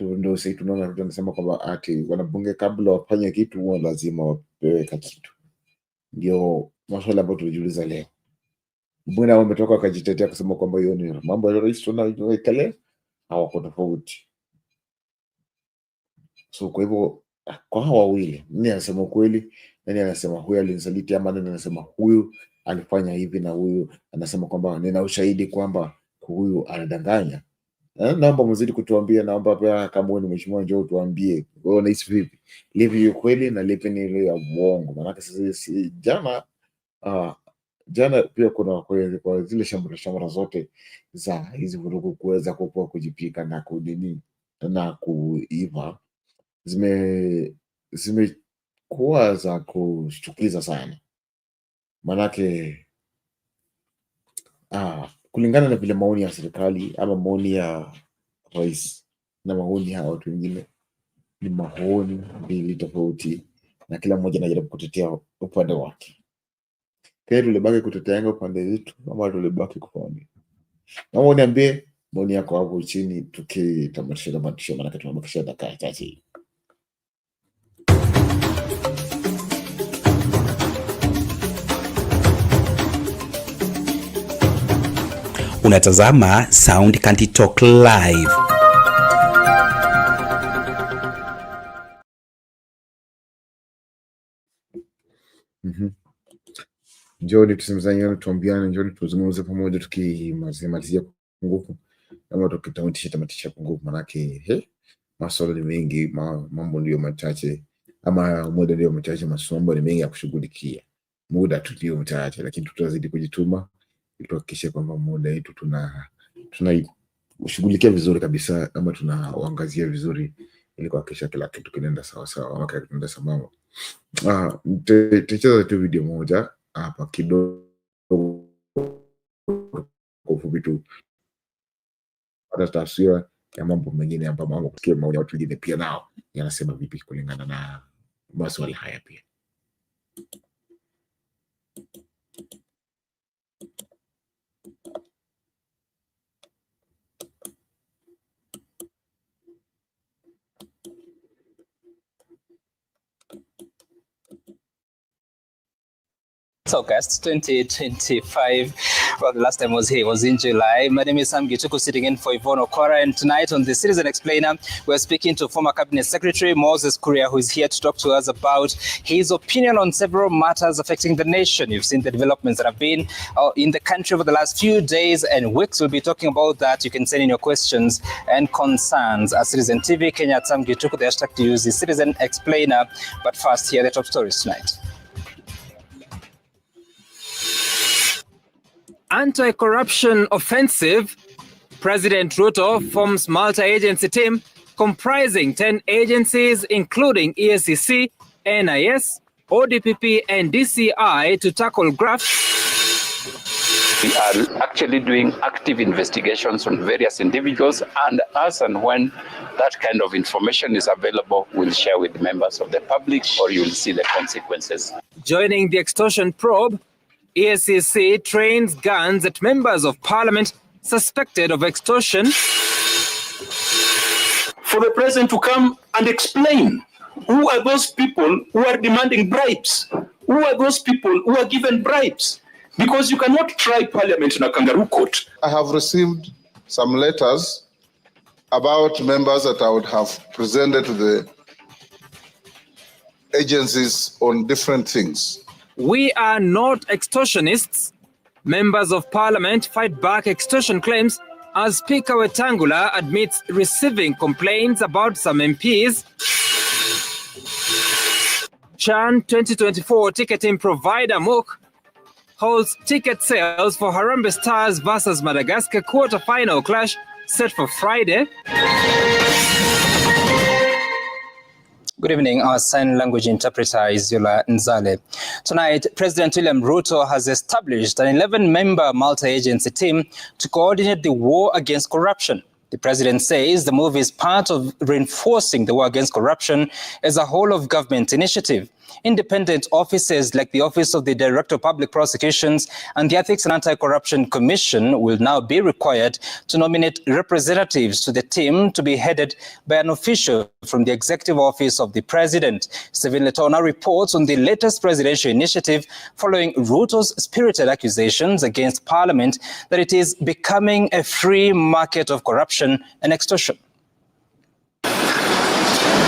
ndio sasa tunaona tunasema kwamba ati wanabunge kabla wafanye kitu huwa lazima wapewe kitu. Ndio maswala ambayo tulijiuliza leo. Mbona wametoka wakajitetea kusema kwamba hiyo ni mambo ya rais tunayoekelea hawako tofauti. So kwa hivyo kwa hawa wawili, nani anasema ukweli, nani anasema huyu alinisaliti, ama nani anasema huyu alifanya hivi na huyu anasema kwamba nina ushahidi kwamba huyu anadanganya? Naomba mzidi kutuambia, naomba pia kama wewe ni mheshimiwa njoo tuambie wewe unahisi vipi, lipi ni kweli na lipi ni ile ya uongo. Maana sasa jana pia kuna kwa zile shamra zote za hizi vurugu kuweza kujipika na kudini na kuiva zimekuwa za kushtukiza sana. Manake kulingana na vile maoni ya serikali ama maoni ya rais na maoni ya watu wengine ni maoni mbili tofauti, na kila mmoja anajaribu kutetea upande wake. Kile tulibaki kutetea upande wetu ama tulibaki kufanya. Na niambie maoni yako hapo chini tukitamatisha, maana tumebakisha dakika chache. Unatazama Sound Candy Talk Live. Njoni tusemezane, tuambiane, njoni tuzungumze pamoja tukimalizia nguvu ama tukitamatisha nguvu. Manake maswala ni mengi, mambo ndio machache, ama muda ndio machache, mambo ni mengi ya kushughulikia. Muda tu ndio mchache, lakini tutazidi kujituma ili tuhakikishe kwamba muda wetu tunashughulikia vizuri kabisa, ama tunaangazia vizuri ili kuhakikisha kila kitu kinaenda sawa sawa ama kinaenda sambamba. Tutacheza tu video moja hapa kidogo kwa ufupi tu, hata taswira ya mambo mengine ambayo mambo kusikia maoni ya watu wengine pia nao yanasema vipi kulingana na maswali haya pia. August 2025. Well, the last time I was here was in July. My name is Sam Gituku, sitting in for Yvonne Okora, and tonight on the Citizen Explainer, we're speaking to former Cabinet Secretary Moses Kuria, who is here to talk to us about his opinion on several matters affecting the nation. You've seen the developments that have been in the country over the last few days and weeks. We'll be talking about that. You can send in your questions and concerns at Citizen TV, Kenya at Sam Gituku. The hashtag to use is Citizen Explainer. But first, here are the top stories tonight. Anti-corruption offensive. President Ruto forms multi-agency team comprising 10 agencies, including EACC, NIS, ODPP, and DCI to tackle graft. We are actually doing active investigations on various individuals, and as and when that kind of information is available, we'll share with members of the public, or you'll see the consequences. Joining the extortion probe, EACC trains guns at members of parliament suspected of extortion. For the president to come and explain who are those people who are demanding bribes, who are those people who are given bribes, because you cannot try parliament in a kangaroo court. I have received some letters about members that I would have presented to the agencies on different things. We are not extortionists. Members of parliament fight back extortion claims as Speaker Wetangula admits receiving complaints about some MPs. Chan 2024 ticketing provider MOOC holds ticket sales for Harambee Stars versus Madagascar quarter-final clash set for Friday. Good evening. Our sign language interpreter is Yola Nzale. Tonight, President William Ruto has established an 11-member multi-agency team to coordinate the war against corruption. The president says the move is part of reinforcing the war against corruption as a whole-of-government initiative. Independent offices like the Office of the Director of Public Prosecutions and the Ethics and Anti-Corruption Commission will now be required to nominate representatives to the team to be headed by an official from the Executive Office of the President. Stephen Letona reports on the latest presidential initiative following Ruto's spirited accusations against Parliament that it is becoming a free market of corruption and extortion.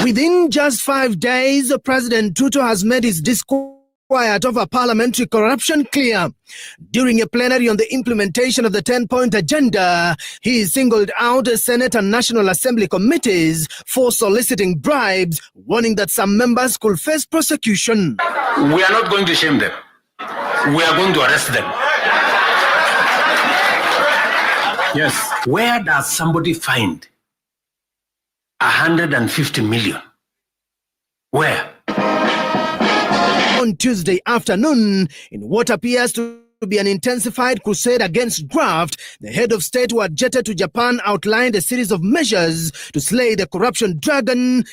Within just 5 days, President Ruto has made his disquiet over parliamentary corruption clear. During a plenary on the implementation of the 10-point agenda, he singled out Senate and National Assembly committees for soliciting bribes, warning that some members could face prosecution. We are not going to shame them. We are going to arrest them. Yes. Where does somebody find 150 million? Where? On Tuesday afternoon, in what appears to be an intensified crusade against graft, the head of state who had jetted to Japan outlined a series of measures to slay the corruption dragon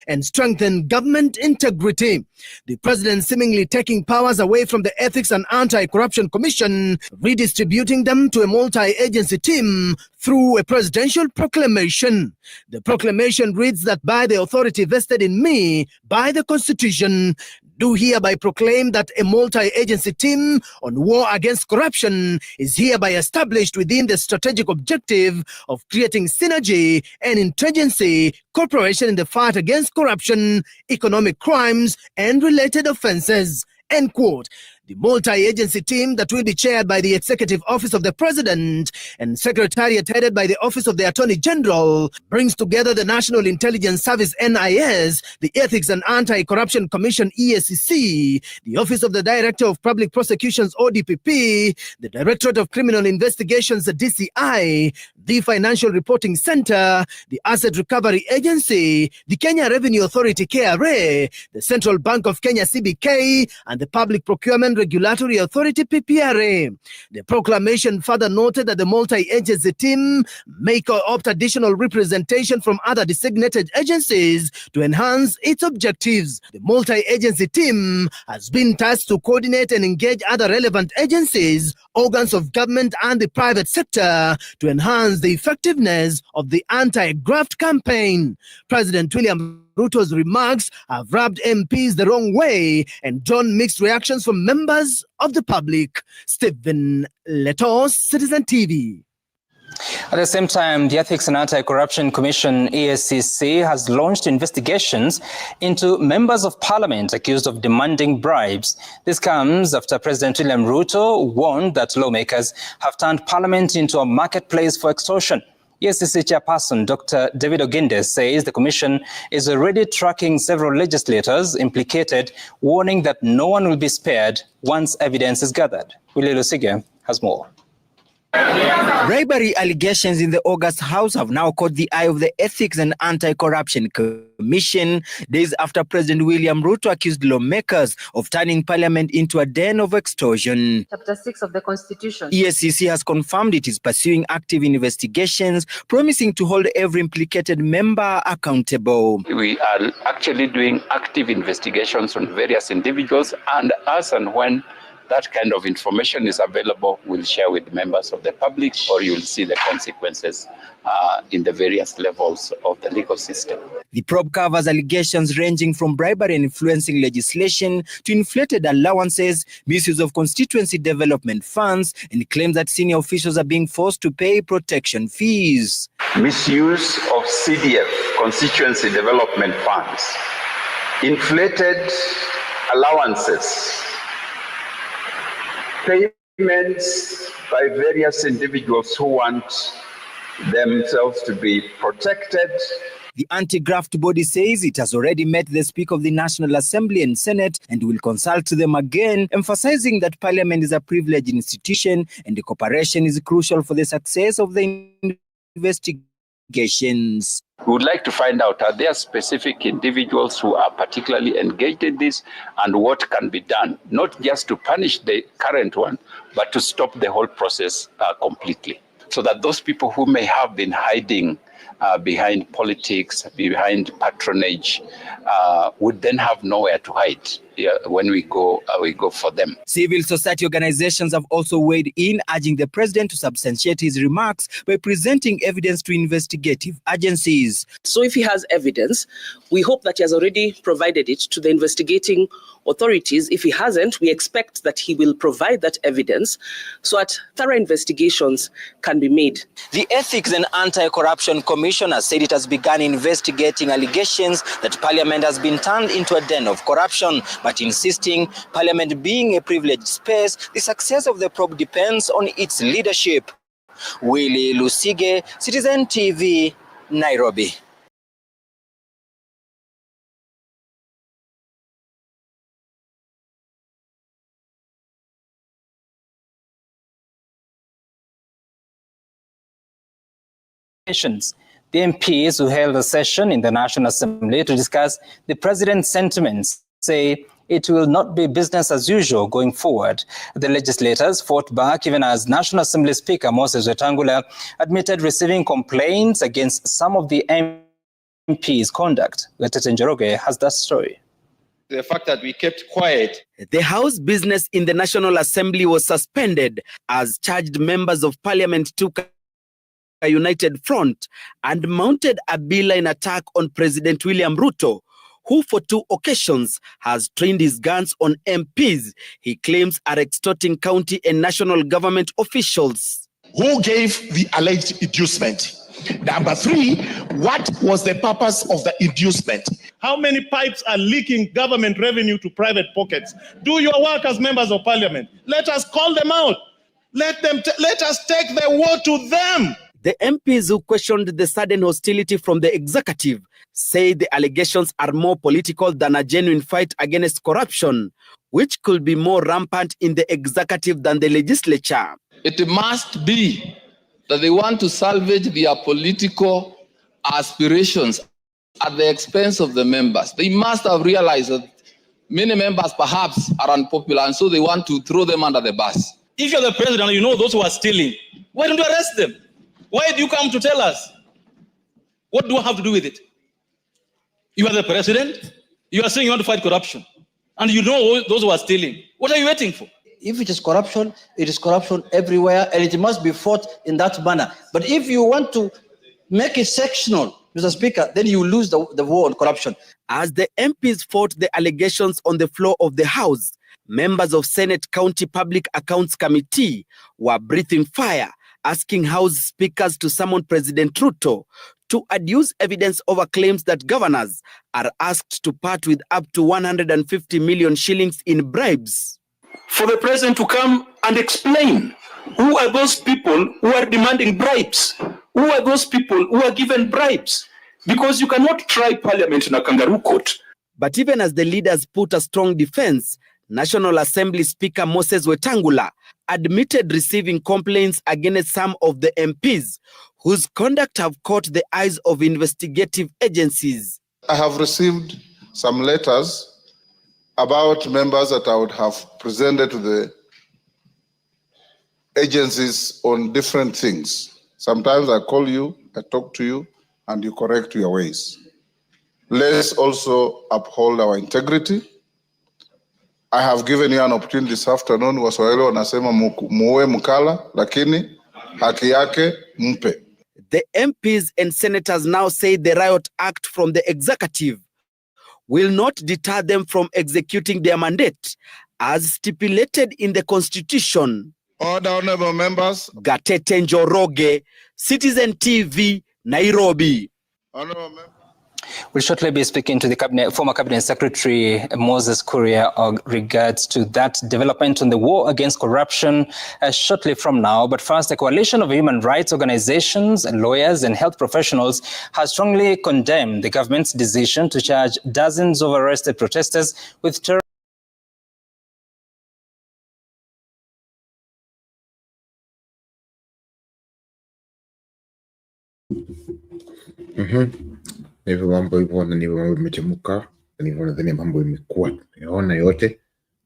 and strengthen government integrity. The president seemingly taking powers away from the Ethics and Anti-Corruption Commission, redistributing them to a multi-agency team through a presidential proclamation. The proclamation reads that by the authority vested in me by the Constitution, do hereby proclaim that a multi-agency team on war against corruption is hereby established within the strategic objective of creating synergy and interagency cooperation in the fight against corruption, economic crimes, and related offenses. End quote. The multi-agency team that will be chaired by the Executive Office of the President and Secretariat headed by the Office of the Attorney General brings together the National Intelligence Service NIS, the Ethics and Anti-Corruption Commission EACC, the Office of the Director of Public Prosecutions ODPP, the Directorate of Criminal Investigations DCI, the Financial Reporting Center, the Asset Recovery Agency, the Kenya Revenue Authority KRA, the Central Bank of Kenya CBK, and the Public Procurement Regulatory Authority PPRA. The proclamation further noted that the multi-agency team may co-opt additional representation from other designated agencies to enhance its objectives. The multi-agency team has been tasked to coordinate and engage other relevant agencies, organs of government and the private sector to enhance the effectiveness of the anti-graft campaign. President William Ruto's remarks have rubbed MPs the wrong way and drawn mixed reactions from members of the public. Stephen Letos, Citizen TV. At the same time, the Ethics and Anti-Corruption Commission, EACC, has launched investigations into members of parliament accused of demanding bribes. This comes after President William Ruto warned that lawmakers have turned parliament into a marketplace for extortion. EACC chairperson Dr. David Oginde says the commission is already tracking several legislators implicated, warning that no one will be spared once evidence is gathered. Willie Lusige has more. Bribery allegations in the August House have now caught the eye of the Ethics and Anti-Corruption Commission, days after President William Ruto accused lawmakers of turning Parliament into a den of extortion. Chapter 6 of the Constitution. EACC has confirmed it is pursuing active investigations, promising to hold every implicated member accountable. We are actually doing active investigations on various individuals, and as and when that kind of information is available, we'll share with members of the public, or you'll see the consequences in the various levels of the legal system. The probe covers allegations ranging from bribery and influencing legislation to inflated allowances, misuse of constituency development funds, and claims that senior officials are being forced to pay protection fees. Misuse of CDF, constituency development funds, inflated allowances, payments by various individuals who want themselves to be protected. The anti-graft body says it has already met the Speaker of the National Assembly and Senate and will consult them again, emphasizing that Parliament is a privileged institution and the cooperation is crucial for the success of the investigations. We would like to find out, are there specific individuals who are particularly engaged in this, and what can be done, not just to punish the current one, but to stop the whole process completely, so that those people who may have been hiding behind politics, behind patronage, would then have nowhere to hide when we go for them. Civil society organizations have also weighed in, urging the president to substantiate his remarks by presenting evidence to investigative agencies. So if he has evidence, we hope that he has already provided it to the investigating authorities. If he hasn't, we expect that he will provide that evidence so that thorough investigations can be made. The Ethics and Anti-Corruption Commission has said it has begun investigating allegations that Parliament has been turned into a den of corruption, but insisting Parliament being a privileged space, the success of the probe depends on its leadership. Willie Lusige, Citizen TV, Nairobi. The MPs who held a session in the National Assembly to discuss the president's sentiments say it will not be business as usual going forward. The legislators fought back even as National Assembly Speaker Moses Wetangula admitted receiving complaints against some of the MPs' conduct. Gatete Njoroge has that story. The fact that we kept quiet. The House business in the National Assembly was suspended as charged members of Parliament took a united front and mounted a beeline attack on President William Ruto, who for 2 occasions has trained his guns on MPs he claims are extorting county and national government officials. Who gave the alleged inducement? Number 3, what was the purpose of the inducement? How many pipes are leaking government revenue to private pockets? Do your work as members of parliament. Let us call them out. Let us take the war to them. The MPs who questioned the sudden hostility from the executive say the allegations are more political than a genuine fight against corruption, which could be more rampant in the executive than the legislature. It must be that they want to salvage their political aspirations at the expense of the members. They must have realized that many members perhaps are unpopular, and so they want to throw them under the bus. If you're the president and you know those who are stealing, why don't you arrest them? Why do you come to tell us? What do I have to do with it? You are the president. You are saying you want to fight corruption. And you know those who are stealing. What are you waiting for? If it is corruption everywhere, and it must be fought in that manner. But if you want to make it sectional, Mr. Speaker, then you lose the war on corruption. As the MPs fought the allegations on the floor of the House, members of Senate County Public Accounts Committee were breathing fire, asking House speakers to summon President Ruto to adduce evidence over claims that governors are asked to part with up to 150 million shillings in bribes. For the president to come and explain who are those people who are demanding bribes? Who are those people who are given bribes? Because you cannot try parliament in a kangaroo court. But even as the leaders put a strong defense, National Assembly Speaker Moses Wetangula admitted receiving complaints against some of the MPs whose conduct have caught the eyes of investigative agencies. I have received some letters about members that I would have presented to the agencies on different things. Sometimes I call you, I talk to you, and you correct your ways. Let's also uphold our integrity. I have given you an opportunity this afternoon. Waswahili wanasema muue mkala, lakini haki yake mpe. The MPs and senators now say the Riot Act from the executive will not deter them from executing their mandate as stipulated in the Constitution. Order, honorable members. Gatete Njoroge, Citizen TV, Nairobi. Honorable members. We'll shortly be speaking to the former Cabinet Secretary Moses Kuria on regards to that development on the war against corruption shortly from now. But first, a coalition of human rights organizations, lawyers and health professionals has strongly condemned the government's decision to charge dozens of arrested protesters with terror. hivyo mambo hivyo, na ndivyo mambo imechemuka, na ndivyo nadhani mambo imekuwa tumeona yote,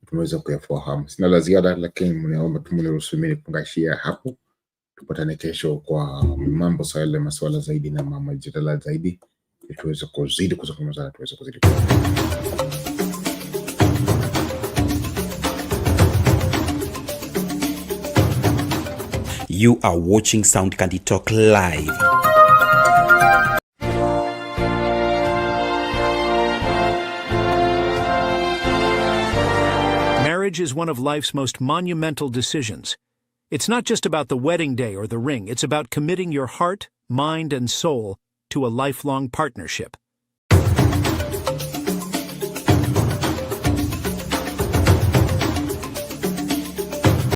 tumeweza kuyafahamu. Sina la ziada, lakini mnaomba tu mniruhusu mimi kungashia hapo. Tupatane kesho kwa mambo sawa, masuala zaidi na mjadala zaidi, tuweze kuzidi kuzungumza na tuweze kuzidi. You are watching Sound Candy Talk live. Marriage is one of life's most monumental decisions. It's not just about the wedding day or the ring. It's about committing your heart, mind, and soul to a lifelong partnership.